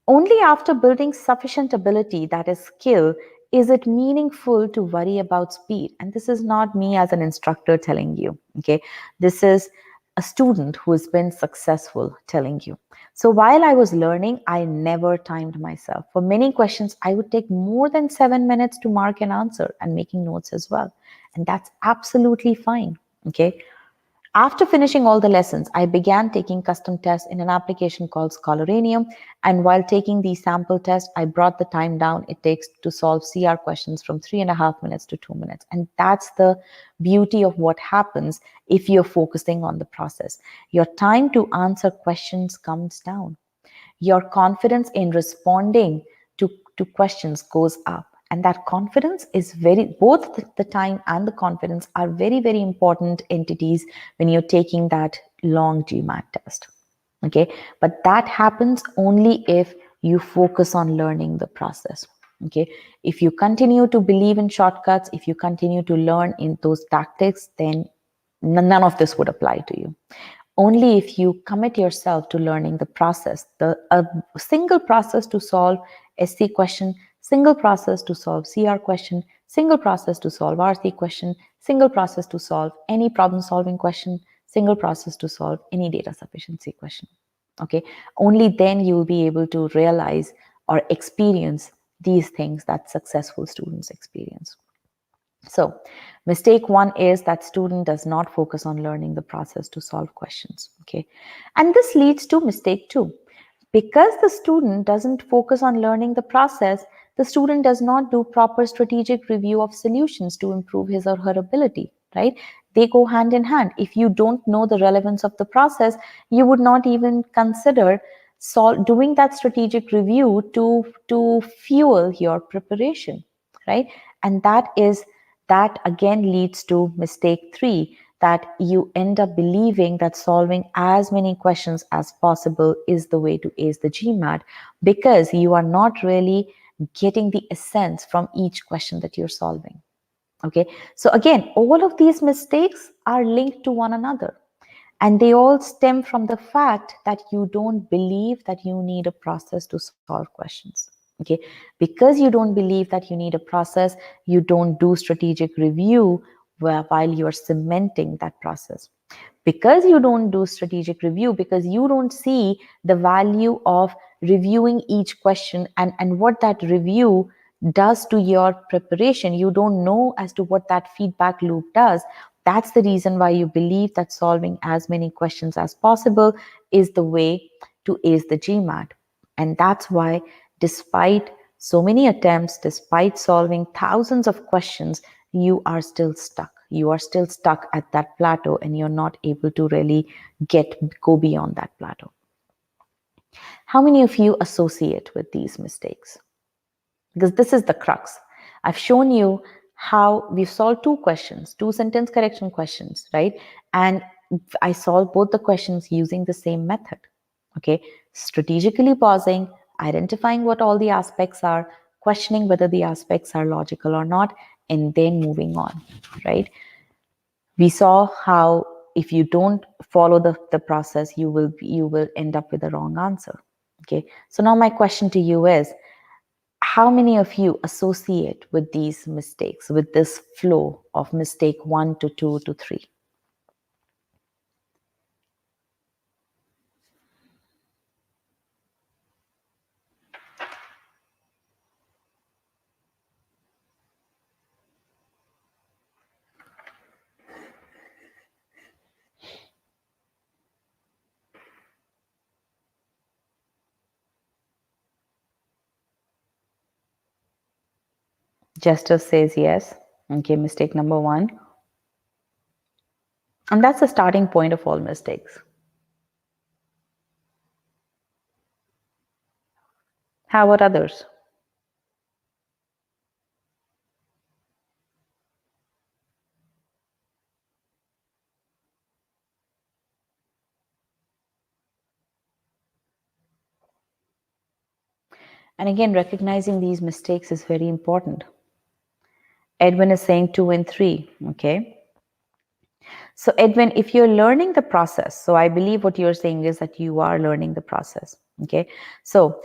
Only after building sufficient ability, that is skill, is it meaningful to worry about speed. And this is not me as an instructor telling you. Okay, this is a student who has been successful telling you. So while I was learning, I never timed myself. For many questions, I would take more than 7 minutes to mark an answer and making notes as well. And that's absolutely fine. Okay. After finishing all the lessons, I began taking custom tests in an application called Scholarium. And while taking these sample tests, I brought the time down it takes to solve CR questions from 3.5 minutes to 2 minutes. And that's the beauty of what happens if you're focusing on the process. Your time to answer questions comes down. Your confidence in responding to questions goes up. And that confidence is both the time and the confidence are very, very important entities when you're taking that long GMAT test. Okay, but that happens only if you focus on learning the process. Okay, if you continue to believe in shortcuts, if you continue to learn in those tactics, then none of this would apply to you. Only if you commit yourself to learning the process, a single process to solve SC question, single process to solve CR question, single process to solve RC question, single process to solve any problem solving question, single process to solve any data sufficiency question. Okay, only then you will be able to realize or experience these things that successful students experience. So mistake one is that student does not focus on learning the process to solve questions. Okay, and this leads to mistake two. Because the student doesn't focus on learning the process, the student does not do proper strategic review of solutions to improve his or her ability, right? They go hand in hand. If you don't know the relevance of the process, you would not even consider doing that strategic review to fuel your preparation, right? And that again leads to mistake 3, that you end up believing that solving as many questions as possible is the way to ace the GMAT, because you are not really getting the essence from each question that you're solving. Okay, so again, all of these mistakes are linked to one another, and they all stem from the fact that you don't believe that you need a process to solve questions. Okay, because you don't believe that you need a process, you don't do strategic review while you're cementing that process. Because you don't do strategic review, because you don't see the value of reviewing each question and what that review does to your preparation, you don't know as to what that feedback loop does. That's the reason why you believe that solving as many questions as possible is the way to ace the GMAT. And that's why, despite so many attempts, despite solving thousands of questions, you are still stuck. You are still stuck at that plateau, and you're not able to really go beyond that plateau. How many of you associate with these mistakes? Because this is the crux. I've shown you how we've solved 2 questions, 2 sentence correction questions, right? And I solved both the questions using the same method. Okay, strategically pausing, identifying what all the aspects are, questioning whether the aspects are logical or not, and then moving on, right? We saw how if you don't follow the process, you will end up with the wrong answer. Okay, so now my question to you is, how many of you associate with these mistakes, with this flow of mistake 1 to 2 to 3? Jester says yes. Okay, mistake number 1. And that's the starting point of all mistakes. How about others? And again, recognizing these mistakes is very important. Edwin is saying 2 and 3. Okay. So Edwin, if you're learning the process, so I believe what you're saying is that you are learning the process. Okay. So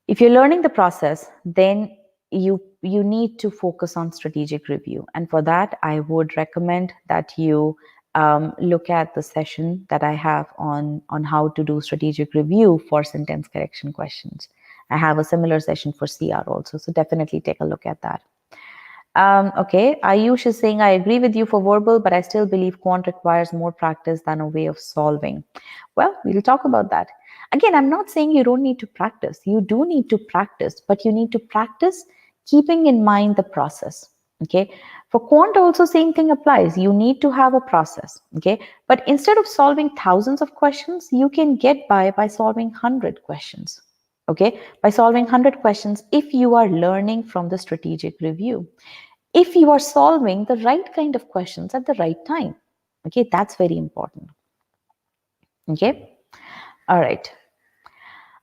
if you're learning the process, then you need to focus on strategic review. And for that, I would recommend that you look at the session that I have on how to do strategic review for sentence correction questions. I have a similar session for CR also. So definitely take a look at that. Okay, Ayush is saying, I agree with you for verbal, but I still believe quant requires more practice than a way of solving. Well, we'll talk about that. Again, I'm not saying you don't need to practice. You do need to practice, but you need to practice keeping in mind the process. Okay, for quant also same thing applies. You need to have a process. Okay, but instead of solving thousands of questions, you can get by solving 100 questions. Okay, by solving 100 questions if you are learning from the strategic review, if you are solving the right kind of questions at the right time. Okay, that's very important. Okay, all right.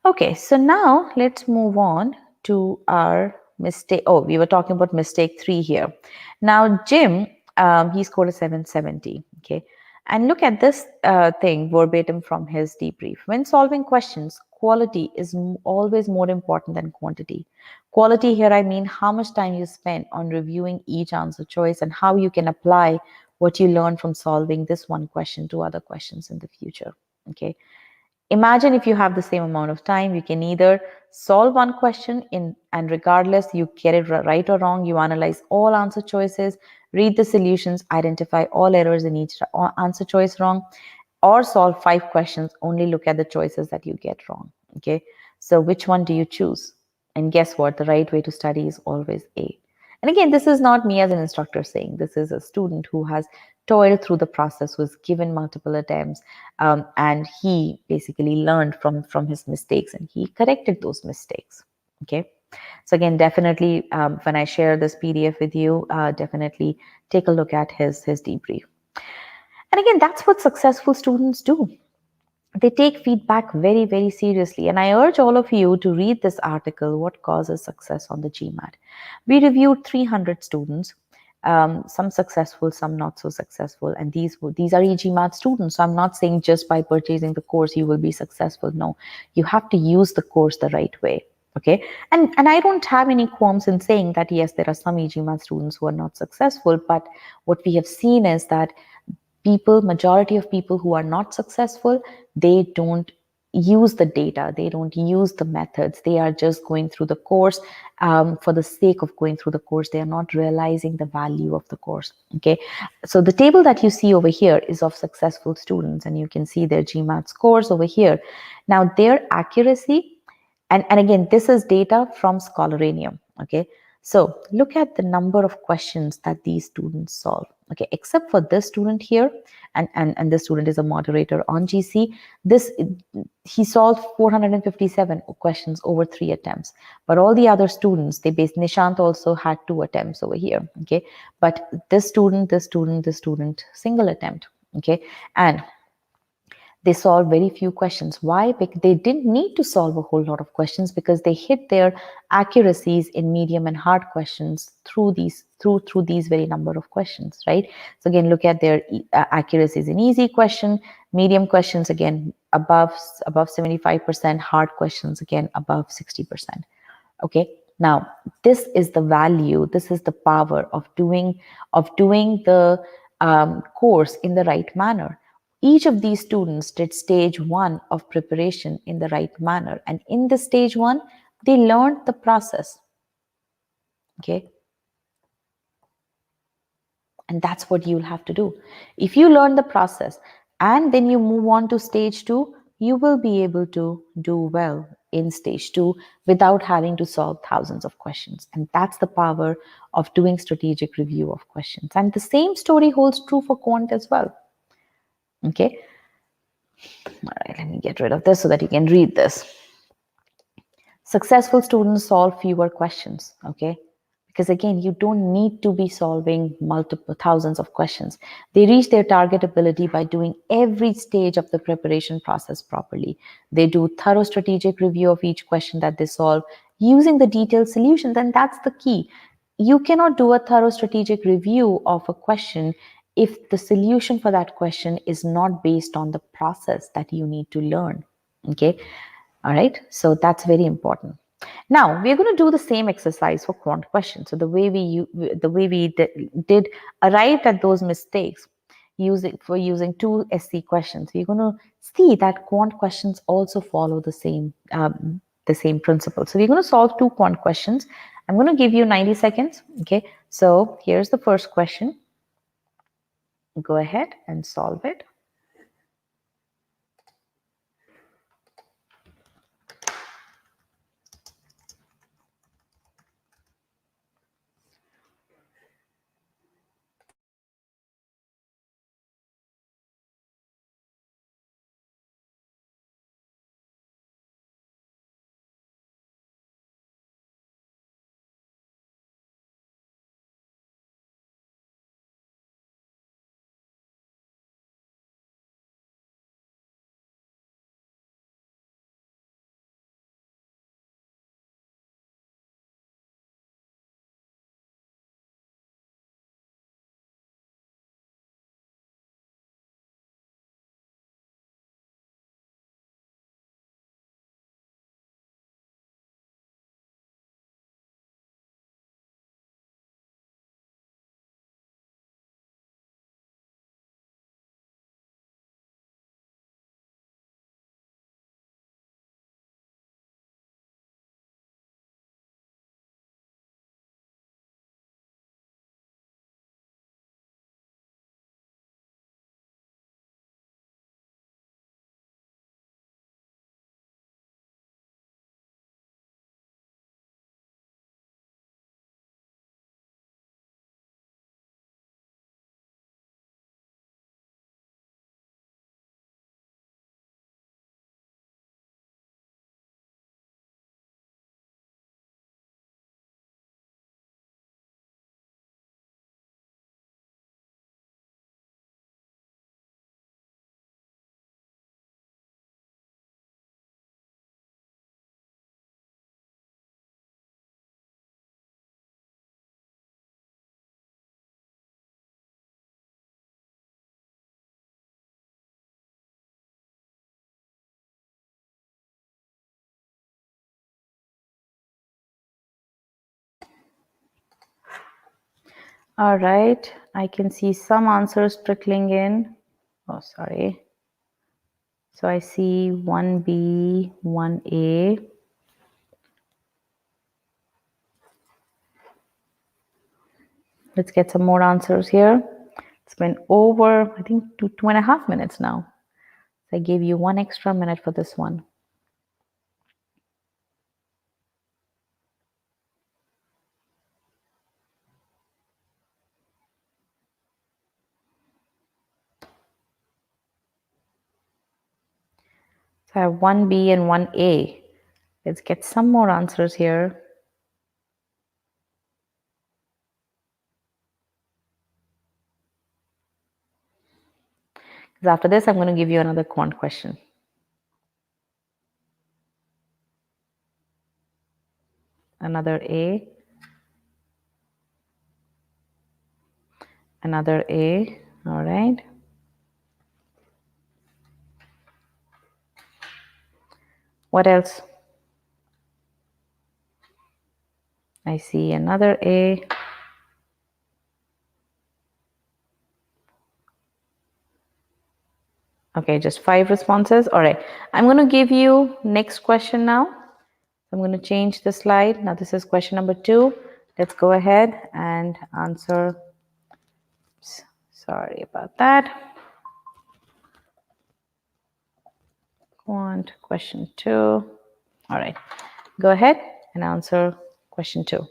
Okay, so now let's move on to our mistake. Oh, we were talking about mistake 3 here. Now, Jim, he scored a 770. Okay, and look at this thing verbatim from his debrief. When solving questions, quality is always more important than quantity. Quality here, I mean how much time you spend on reviewing each answer choice and how you can apply what you learn from solving this one question to other questions in the future. Okay. Imagine if you have the same amount of time, you can either solve one question and regardless you get it right or wrong, you analyze all answer choices, read the solutions, identify all errors in each answer choice wrong, or solve 5 questions, only look at the choices that you get wrong. Okay, so which one do you choose? And guess what? The right way to study is always A. And again, this is not me as an instructor saying, this is a student who has toiled through the process, was given multiple attempts, and he basically learned from his mistakes and he corrected those mistakes. Okay. So again, definitely, when I share this PDF with you, definitely take a look at his debrief. And again, that's what successful students do. They take feedback very, very seriously. And I urge all of you to read this article, What Causes Success on the GMAT. We reviewed 300 students, some successful, some not so successful. And these are GMAT students. So I'm not saying just by purchasing the course, you will be successful. No, you have to use the course the right way. Okay. And I don't have any qualms in saying that, yes, there are some GMAT students who are not successful. But what we have seen is that majority of people who are not successful, they don't use the data, they don't use the methods, they are just going through the course for the sake of going through the course. They are not realizing the value of the course. Okay, so the table that you see over here is of successful students, and you can see their GMAT scores over here. Now their accuracy, and again, this is data from Scholaranium. Okay, so look at the number of questions that these students solve. Okay, except for this student here, and this student is a moderator on GC. He solved 457 questions over 3 attempts. But all the other students, Nishant also had 2 attempts over here. Okay, but this student, single attempt. Okay, and they solved very few questions. Why? Because they didn't need to solve a whole lot of questions, because they hit their accuracies in medium and hard questions through these very number of questions, right? So again, look at their accuracies in easy question, medium questions, again above 75%, hard questions again above 60%. Okay, now this is the value, this is the power of doing the course in the right manner. Each of these students did stage 1 of preparation in the right manner, and in the stage 1 they learned the process. Okay, and that's what you'll have to do. If you learn the process and then you move on to stage 2, you will be able to do well in stage 2 without having to solve thousands of questions. And that's the power of doing strategic review of questions. And the same story holds true for quant as well. Okay. All right, let me get rid of this so that you can read this. Successful students solve fewer questions. Okay, because again, you don't need to be solving multiple thousands of questions. They reach their target ability by doing every stage of the preparation process properly. They do thorough strategic review of each question that they solve using the detailed solutions, and that's the key. You cannot do a thorough strategic review of a question if the solution for that question is not based on the process that you need to learn. Okay, all right, so that's very important. Now we're going to do the same exercise for quant questions. So the way we did arrived at those mistakes using 2 SC questions, we're going to see that quant questions also follow the same principle. So we're going to solve 2 quant questions. I'm going to give you 90 seconds. Okay, so here's the first question. Go ahead and solve it. All right, I can see some answers trickling in. Oh, sorry. So I see 1B, 1A. Let's get some more answers here. It's been over, I think, 2.5 minutes now. So I gave you 1 extra minute for this one. So I have 1B and 1A. Let's get some more answers here. Because after this, I'm going to give you another quant question. Another A. Another A. All right. What else? I see another A. Okay, just 5 responses. All right. I'm going to give you next question now. I'm going to change the slide. Now this is question number 2. Let's go ahead and answer. Sorry about that. Quant question 2. All right. Go ahead and answer question 2.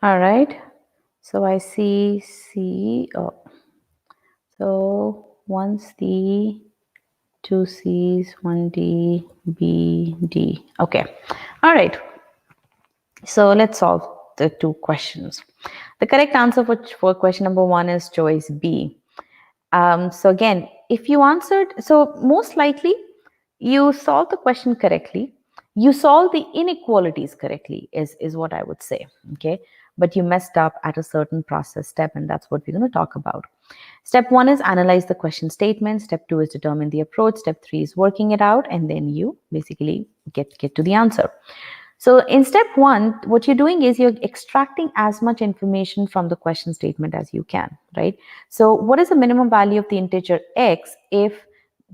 All right. So I see C. Oh. So 1C, 2Cs, 1D, B, D. Okay. All right. So let's solve the 2 questions. The correct answer for question number 1 is choice B. So again, if you answered, so most likely you solved the question correctly. You solved the inequalities correctly is what I would say. Okay. But you messed up at a certain process step, and that's what we're going to talk about. Step 1 is analyze the question statement. Step 2 is determine the approach. Step 3 is working it out, and then you basically get to the answer. So in step 1, what you're doing is you're extracting as much information from the question statement as you can, right? So what is the minimum value of the integer x if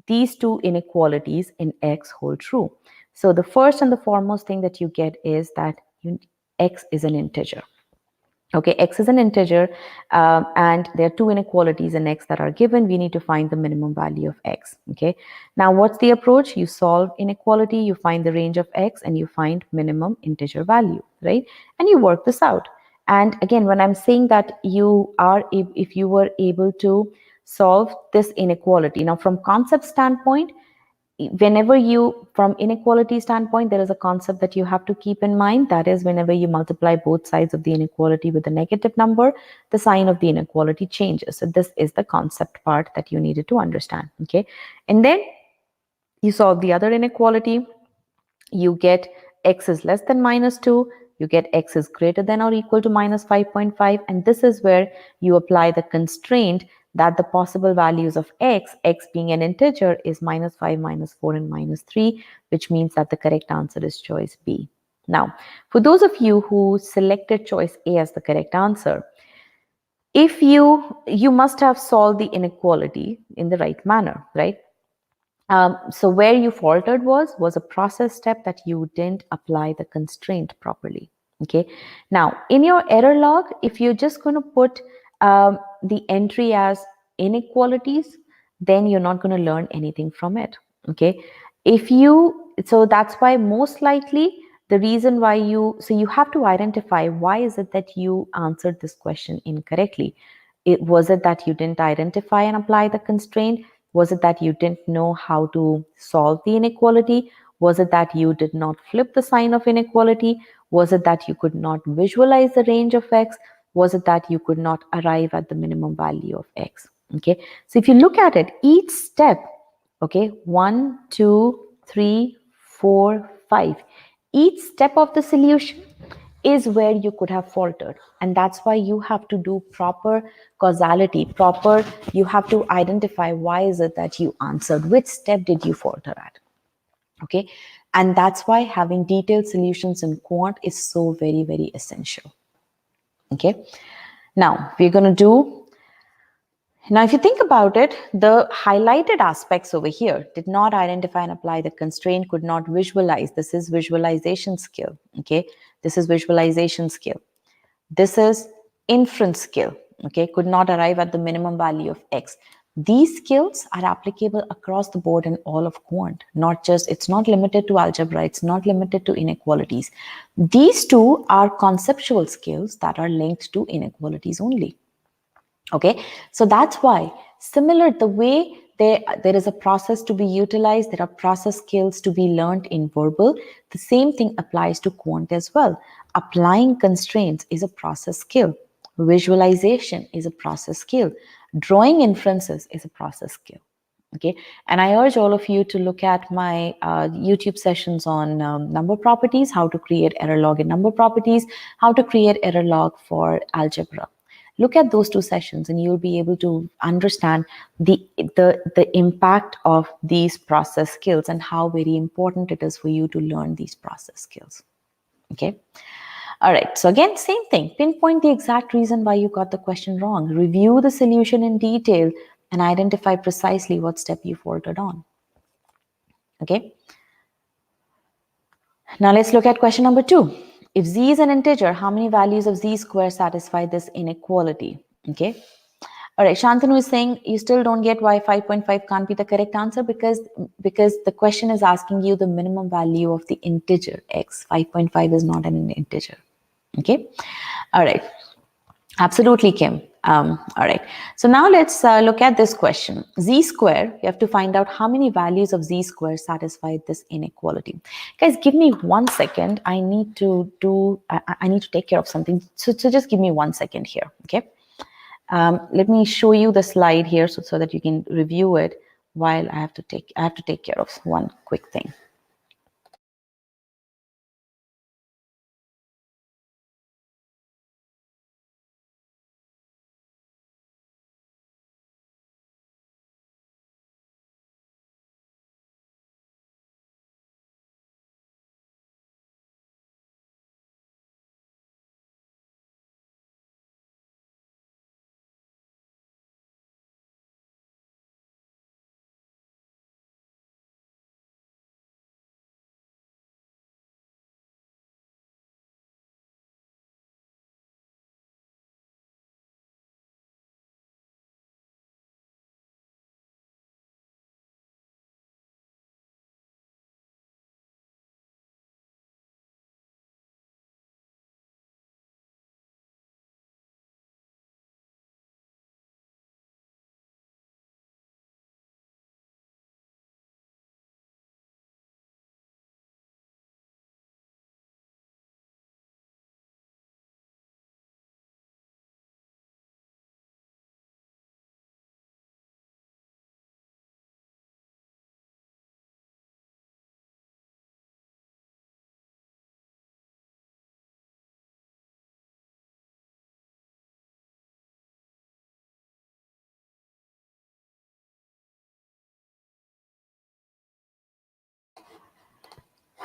these 2 inequalities in x hold true? So the first and the foremost thing that you get is that x is an integer. Okay, x is an integer, and there are 2 inequalities in x that are given. We need to find the minimum value of x. Okay, now what's the approach? You solve inequality, you find the range of x, and you find minimum integer value, right? And you work this out. And again, when I'm saying that you are, if you were able to solve this inequality, now from concept standpoint, whenever you, from inequality standpoint, there is a concept that you have to keep in mind. That is, whenever you multiply both sides of the inequality with a negative number, the sign of the inequality changes. So this is the concept part that you needed to understand. Okay. And then you solve the other inequality. You get x is less than -2, you get x is greater than or equal to -5.5, and this is where you apply the constraint that the possible values of x being an integer, is -5, -4, and -3, which means that the correct answer is choice B. Now, for those of you who selected choice A as the correct answer, if you must have solved the inequality in the right manner, right? So where you faltered was a process step that you didn't apply the constraint properly. Okay. Now, in your error log, if you're just going to put the entry as inequalities, then you're not going to learn anything from it. Okay. So that's why most likely the reason why you have to identify why is it that you answered this question incorrectly. Was it that you didn't identify and apply the constraint? Was it that you didn't know how to solve the inequality? Was it that you did not flip the sign of inequality? Was it that you could not visualize the range of x? Was it that you could not arrive at the minimum value of x? Okay, so if you look at it, each step, okay, 1, 2, 3, 4, 5, each step of the solution is where you could have faltered, and that's why you have to do proper causality, you have to identify why is it that you answered, which step did you falter at. Okay, and that's why having detailed solutions in quant is so very, very essential. Okay, now we're going to do, now, if you think about it, the highlighted aspects over here: did not identify and apply the constraint, could not visualize. This is visualization skill. Okay, this is visualization skill. This is inference skill. Okay, could not arrive at the minimum value of x. These skills are applicable across the board in all of quant, not just, it's not limited to algebra, it's not limited to inequalities. These two are conceptual skills that are linked to inequalities only. Okay, so that's why, similar the way there is a process to be utilized, there are process skills to be learned in verbal, the same thing applies to quant as well. Applying constraints is a process skill. Visualization is a process skill. Drawing inferences is a process skill. Okay, and I urge all of you to look at my YouTube sessions on number properties, how to create error log in number properties, how to create error log for algebra. Look at those two sessions and you'll be able to understand the impact of these process skills and how very important it is for you to learn these process skills. Okay. All right. So again, same thing. Pinpoint the exact reason why you got the question wrong. Review the solution in detail and identify precisely what step you faltered on. Okay. Now let's look at question number 2. If z is an integer, how many values of z square satisfy this inequality? Okay. All right, Shantanu is saying you still don't get why 5.5 can't be the correct answer because the question is asking you the minimum value of the integer x. 5.5 is not an integer. Okay. All right. Absolutely, Kim. All right. So now let's look at this question. Z square, you have to find out how many values of z square satisfy this inequality. Guys, give me 1 second. I need to take care of something. So just give me 1 second here. Okay. Let me show you the slide here so that you can review it while I have to take care of one quick thing.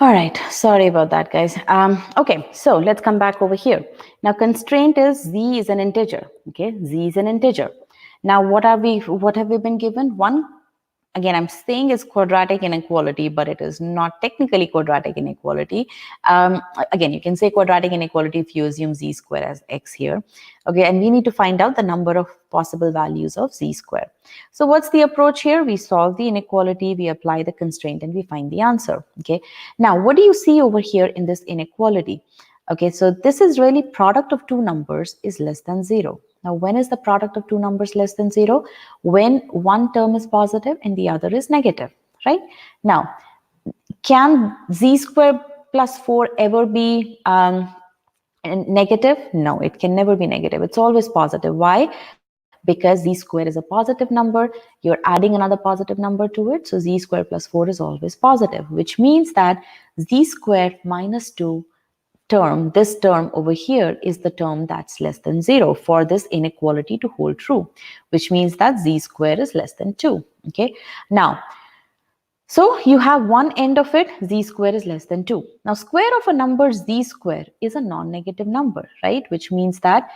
All right, sorry about that, guys. Okay, so let's come back over here. Now, constraint is z is an integer. Okay, z is an integer. Now, what have we been given? One, again, I'm saying it's quadratic inequality, but it is not technically quadratic inequality. Again, you can say quadratic inequality if you assume z square as x here. Okay, and we need to find out the number of possible values of z square. So what's the approach here? We solve the inequality, we apply the constraint, and we find the answer. Okay, now what do you see over here in this inequality? Okay, so this is really product of two numbers is less than 0. Now, when is the product of two numbers less than 0? When one term is positive and the other is negative, right? Now, can z square plus 4 ever be negative? No, it can never be negative. It's always positive. Why? Because z square is a positive number. You're adding another positive number to it. So z square plus 4 is always positive, which means that z square minus 2 term, this term over here is the term that's less than 0 for this inequality to hold true, which means that z square is less than 2. Okay, now, so you have one end of it, z square is less than 2. Now, square of a number z square is a non-negative number, right? Which means that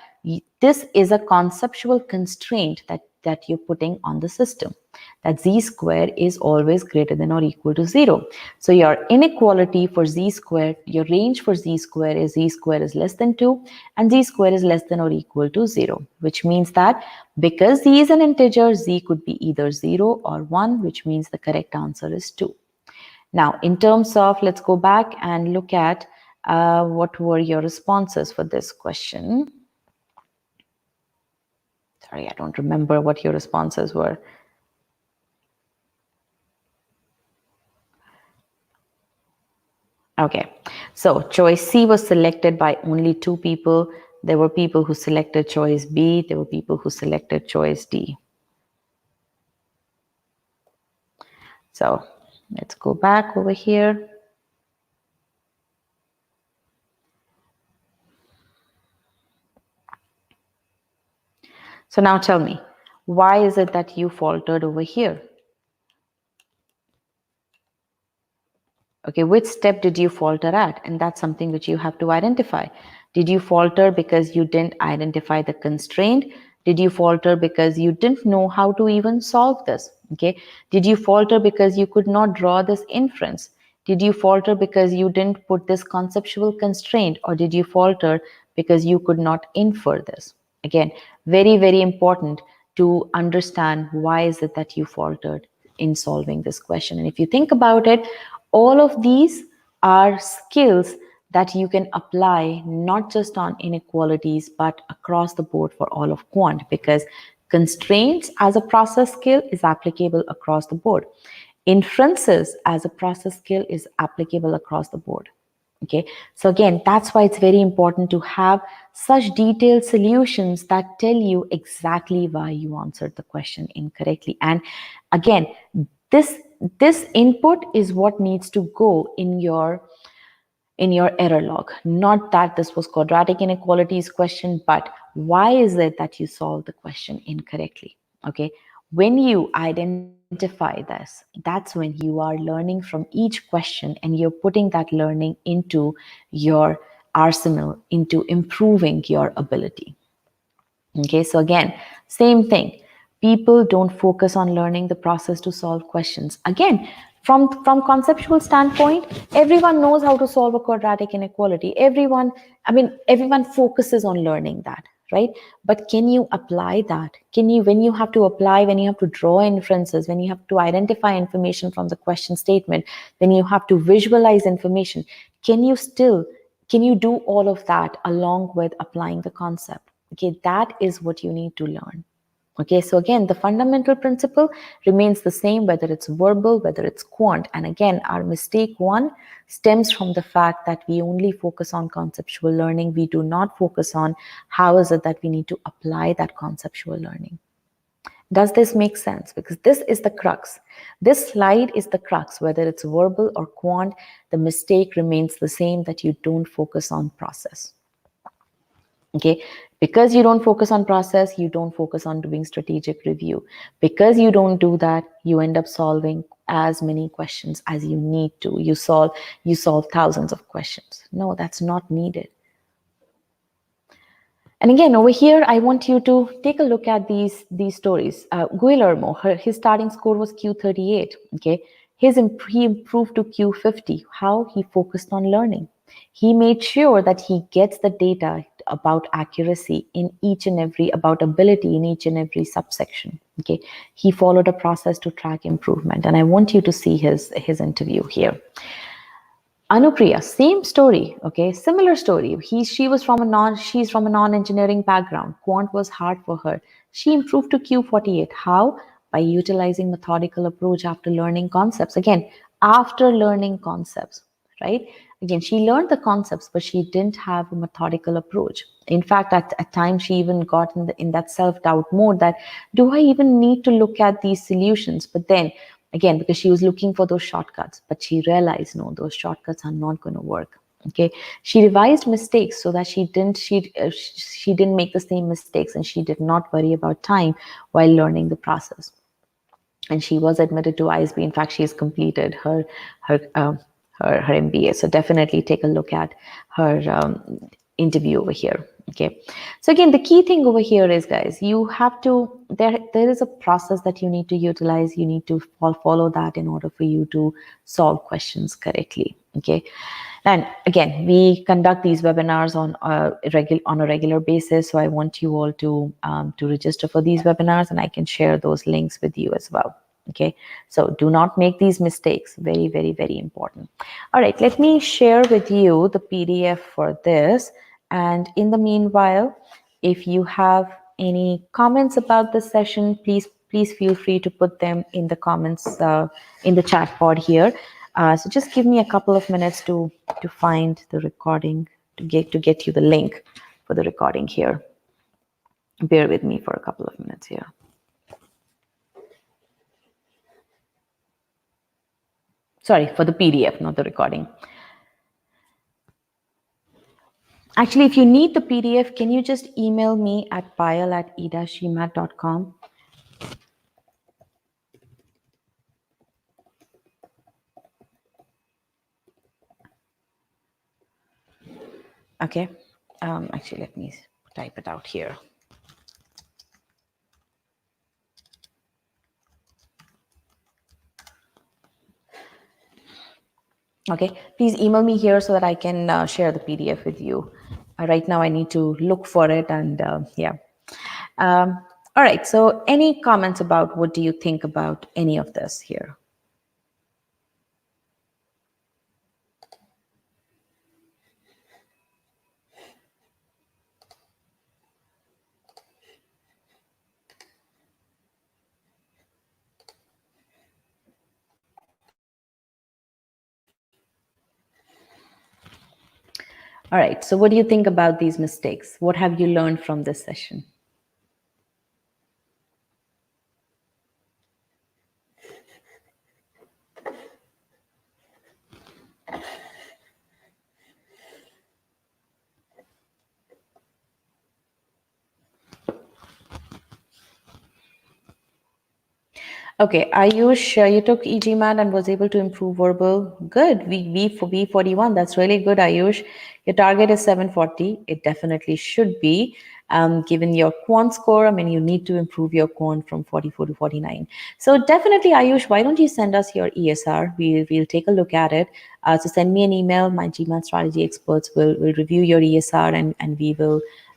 this is a conceptual constraint that you're putting on the system, that z square is always greater than or equal to 0. So your inequality for z square, your range for z square is less than 2 and z square is less than or equal to 0, which means that because z is an integer, z could be either 0 or 1, which means the correct answer is 2. Now, in terms of, let's go back and look at what were your responses for this question. Sorry, I don't remember what your responses were. Okay, so choice C was selected by only 2 people. There were people who selected choice B. There were people who selected choice D. So let's go back over here. So now tell me, why is it that you faltered over here? Okay, which step did you falter at? And that's something which you have to identify. Did you falter because you didn't identify the constraint? Did you falter because you didn't know how to even solve this? Okay, did you falter because you could not draw this inference? Did you falter because you didn't put this conceptual constraint, or did you falter because you could not infer this? Again, very, very important to understand why is it that you faltered in solving this question. And if you think about it, all of these are skills that you can apply not just on inequalities, but across the board for all of quant, because constraints as a process skill is applicable across the board. Inferences as a process skill is applicable across the board. Okay, so again, that's why it's very important to have such detailed solutions that tell you exactly why you answered the question incorrectly. And again, this input is what needs to go in your error log. Not that this was quadratic inequalities question, but why is it that you solved the question incorrectly? Okay, when you identify this, that's when you are learning from each question and you're putting that learning into your arsenal, into improving your ability. Okay, so again, same thing. People don't focus on learning the process to solve questions. Again, from conceptual standpoint, everyone knows how to solve a quadratic inequality. Everyone focuses on learning that, right? But can you apply that? Can you, when you have to apply, when you have to draw inferences, when you have to identify information from the question statement, when you have to visualize information, can you do all of that along with applying the concept? Okay, that is what you need to learn. Okay, so again, the fundamental principle remains the same, whether it's verbal, whether it's quant. And again, our mistake one stems from the fact that we only focus on conceptual learning. We do not focus on how is it that we need to apply that conceptual learning. Does this make sense? Because this is the crux. This slide is the crux. Whether it's verbal or quant, the mistake remains the same, that you don't focus on process. Okay, because you don't focus on process, you don't focus on doing strategic review. Because you don't do that, you end up solving as many questions as you need to. You solve thousands of questions. No, that's not needed. And again, over here, I want you to take a look at these stories. Guillermo, his starting score was Q38. Okay, he improved to Q50. How? He focused on learning. He made sure that he gets the data about accuracy in each and every, about ability in each and every subsection. Okay, he followed a process to track improvement, and I want you to see his interview here. Anupriya, same story, okay, similar story. She's from a non-engineering background. Quant was hard for her. She improved to Q48. How? By utilizing methodical approach after learning concepts. Again, after learning concepts, right? Again, she learned the concepts, but she didn't have a methodical approach. In fact, at times she even got in that self-doubt mode that, do I even need to look at these solutions? But then again, because she was looking for those shortcuts, but she realized, no, those shortcuts are not going to work. Okay, she revised mistakes so that she didn't make the same mistakes, and she did not worry about time while learning the process. And she was admitted to ISB. In fact, she has completed her MBA. So definitely take a look at her interview over here. Okay, so again, the key thing over here is, guys, you have to, there is a process that you need to utilize. You need to follow that in order for you to solve questions correctly. Okay, and again, we conduct these webinars on a regular basis. So I want you all to register for these webinars, and I can share those links with you as well. Okay, so do not make these mistakes. Very, very, very important. All right, let me share with you the PDF for this. And in the meanwhile, if you have any comments about this session, please feel free to put them in the comments in the chat pod here. So just give me a couple of minutes to find the recording, to get you the link for the recording here. Bear with me for a couple of minutes here. Sorry, for the PDF, not the recording. Actually, if you need the PDF, can you just email me at payal@e-gmat.com? Okay. Actually, let me type it out here. Okay, please email me here so that I can share the PDF with you. Right now, I need to look for it, and yeah. All right, so any comments about what do you think about any of this here? All right, so what do you think about these mistakes? What have you learned from this session? Okay, Ayush, you took GMAT and was able to improve verbal. Good. V41. That's really good, Ayush. Your target is 740. It definitely should be. Given your quant score, I mean, you need to improve your quant from 44 to 49. So definitely, Ayush, why don't you send us your ESR? We'll take a look at it. So send me an email. My GMAT strategy experts will review your ESR,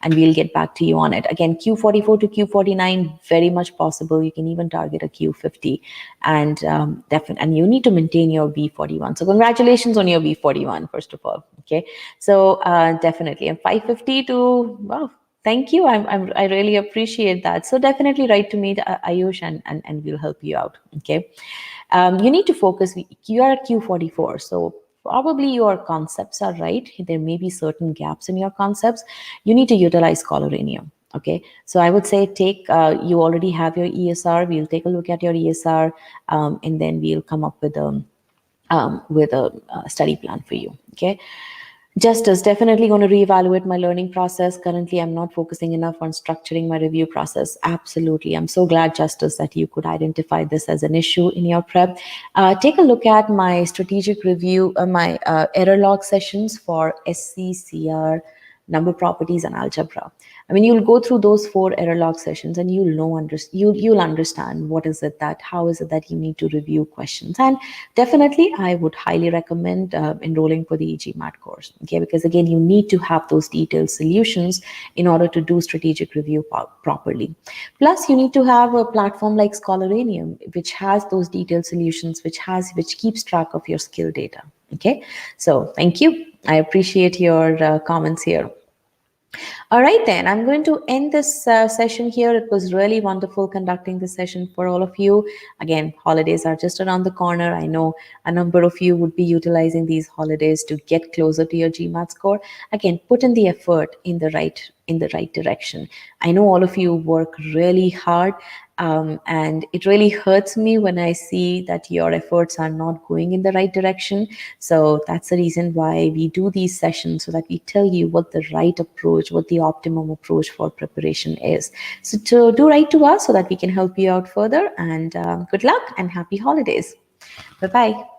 and we'll get back to you on it. Again, Q44 to Q49, very much possible. You can even target a Q50, and and you need to maintain your V41. So congratulations on your V41, first of all. Okay, so definitely, and 550 to, wow, thank you. I really appreciate that. So definitely write to me, Ayush, and we'll help you out. Okay, you need to focus. You are at Q44, so probably your concepts are right. There may be certain gaps in your concepts. You need to utilize Coloranium. Okay, so I would say you already have your ESR. We'll take a look at your ESR, and then we'll come up with a study plan for you. Okay. Justice, definitely going to reevaluate my learning process. Currently, I'm not focusing enough on structuring my review process. Absolutely. I'm so glad, Justice, that you could identify this as an issue in your prep. Take a look at my strategic review, my error log sessions for SC, number properties, and algebra. I mean, you'll go through those 4 error log sessions and you'll understand how is it that you need to review questions. And definitely, I would highly recommend enrolling for the GMAT course, okay? Because again, you need to have those detailed solutions in order to do strategic review properly. Plus, you need to have a platform like Scholaranium, which has those detailed solutions, which keeps track of your skill data, okay? So thank you. I appreciate your comments here. All right, then I'm going to end this session here. It was really wonderful conducting this session for all of you. Again, holidays are just around the corner. I know a number of you would be utilizing these holidays to get closer to your GMAT score. Again, put in the effort in the right direction. I know all of you work really hard, and it really hurts me when I see that your efforts are not going in the right direction. So that's the reason why we do these sessions, so that we tell you what the right approach, what the optimum approach for preparation is. So to do write to us so that we can help you out further, and good luck and happy holidays. Bye-bye.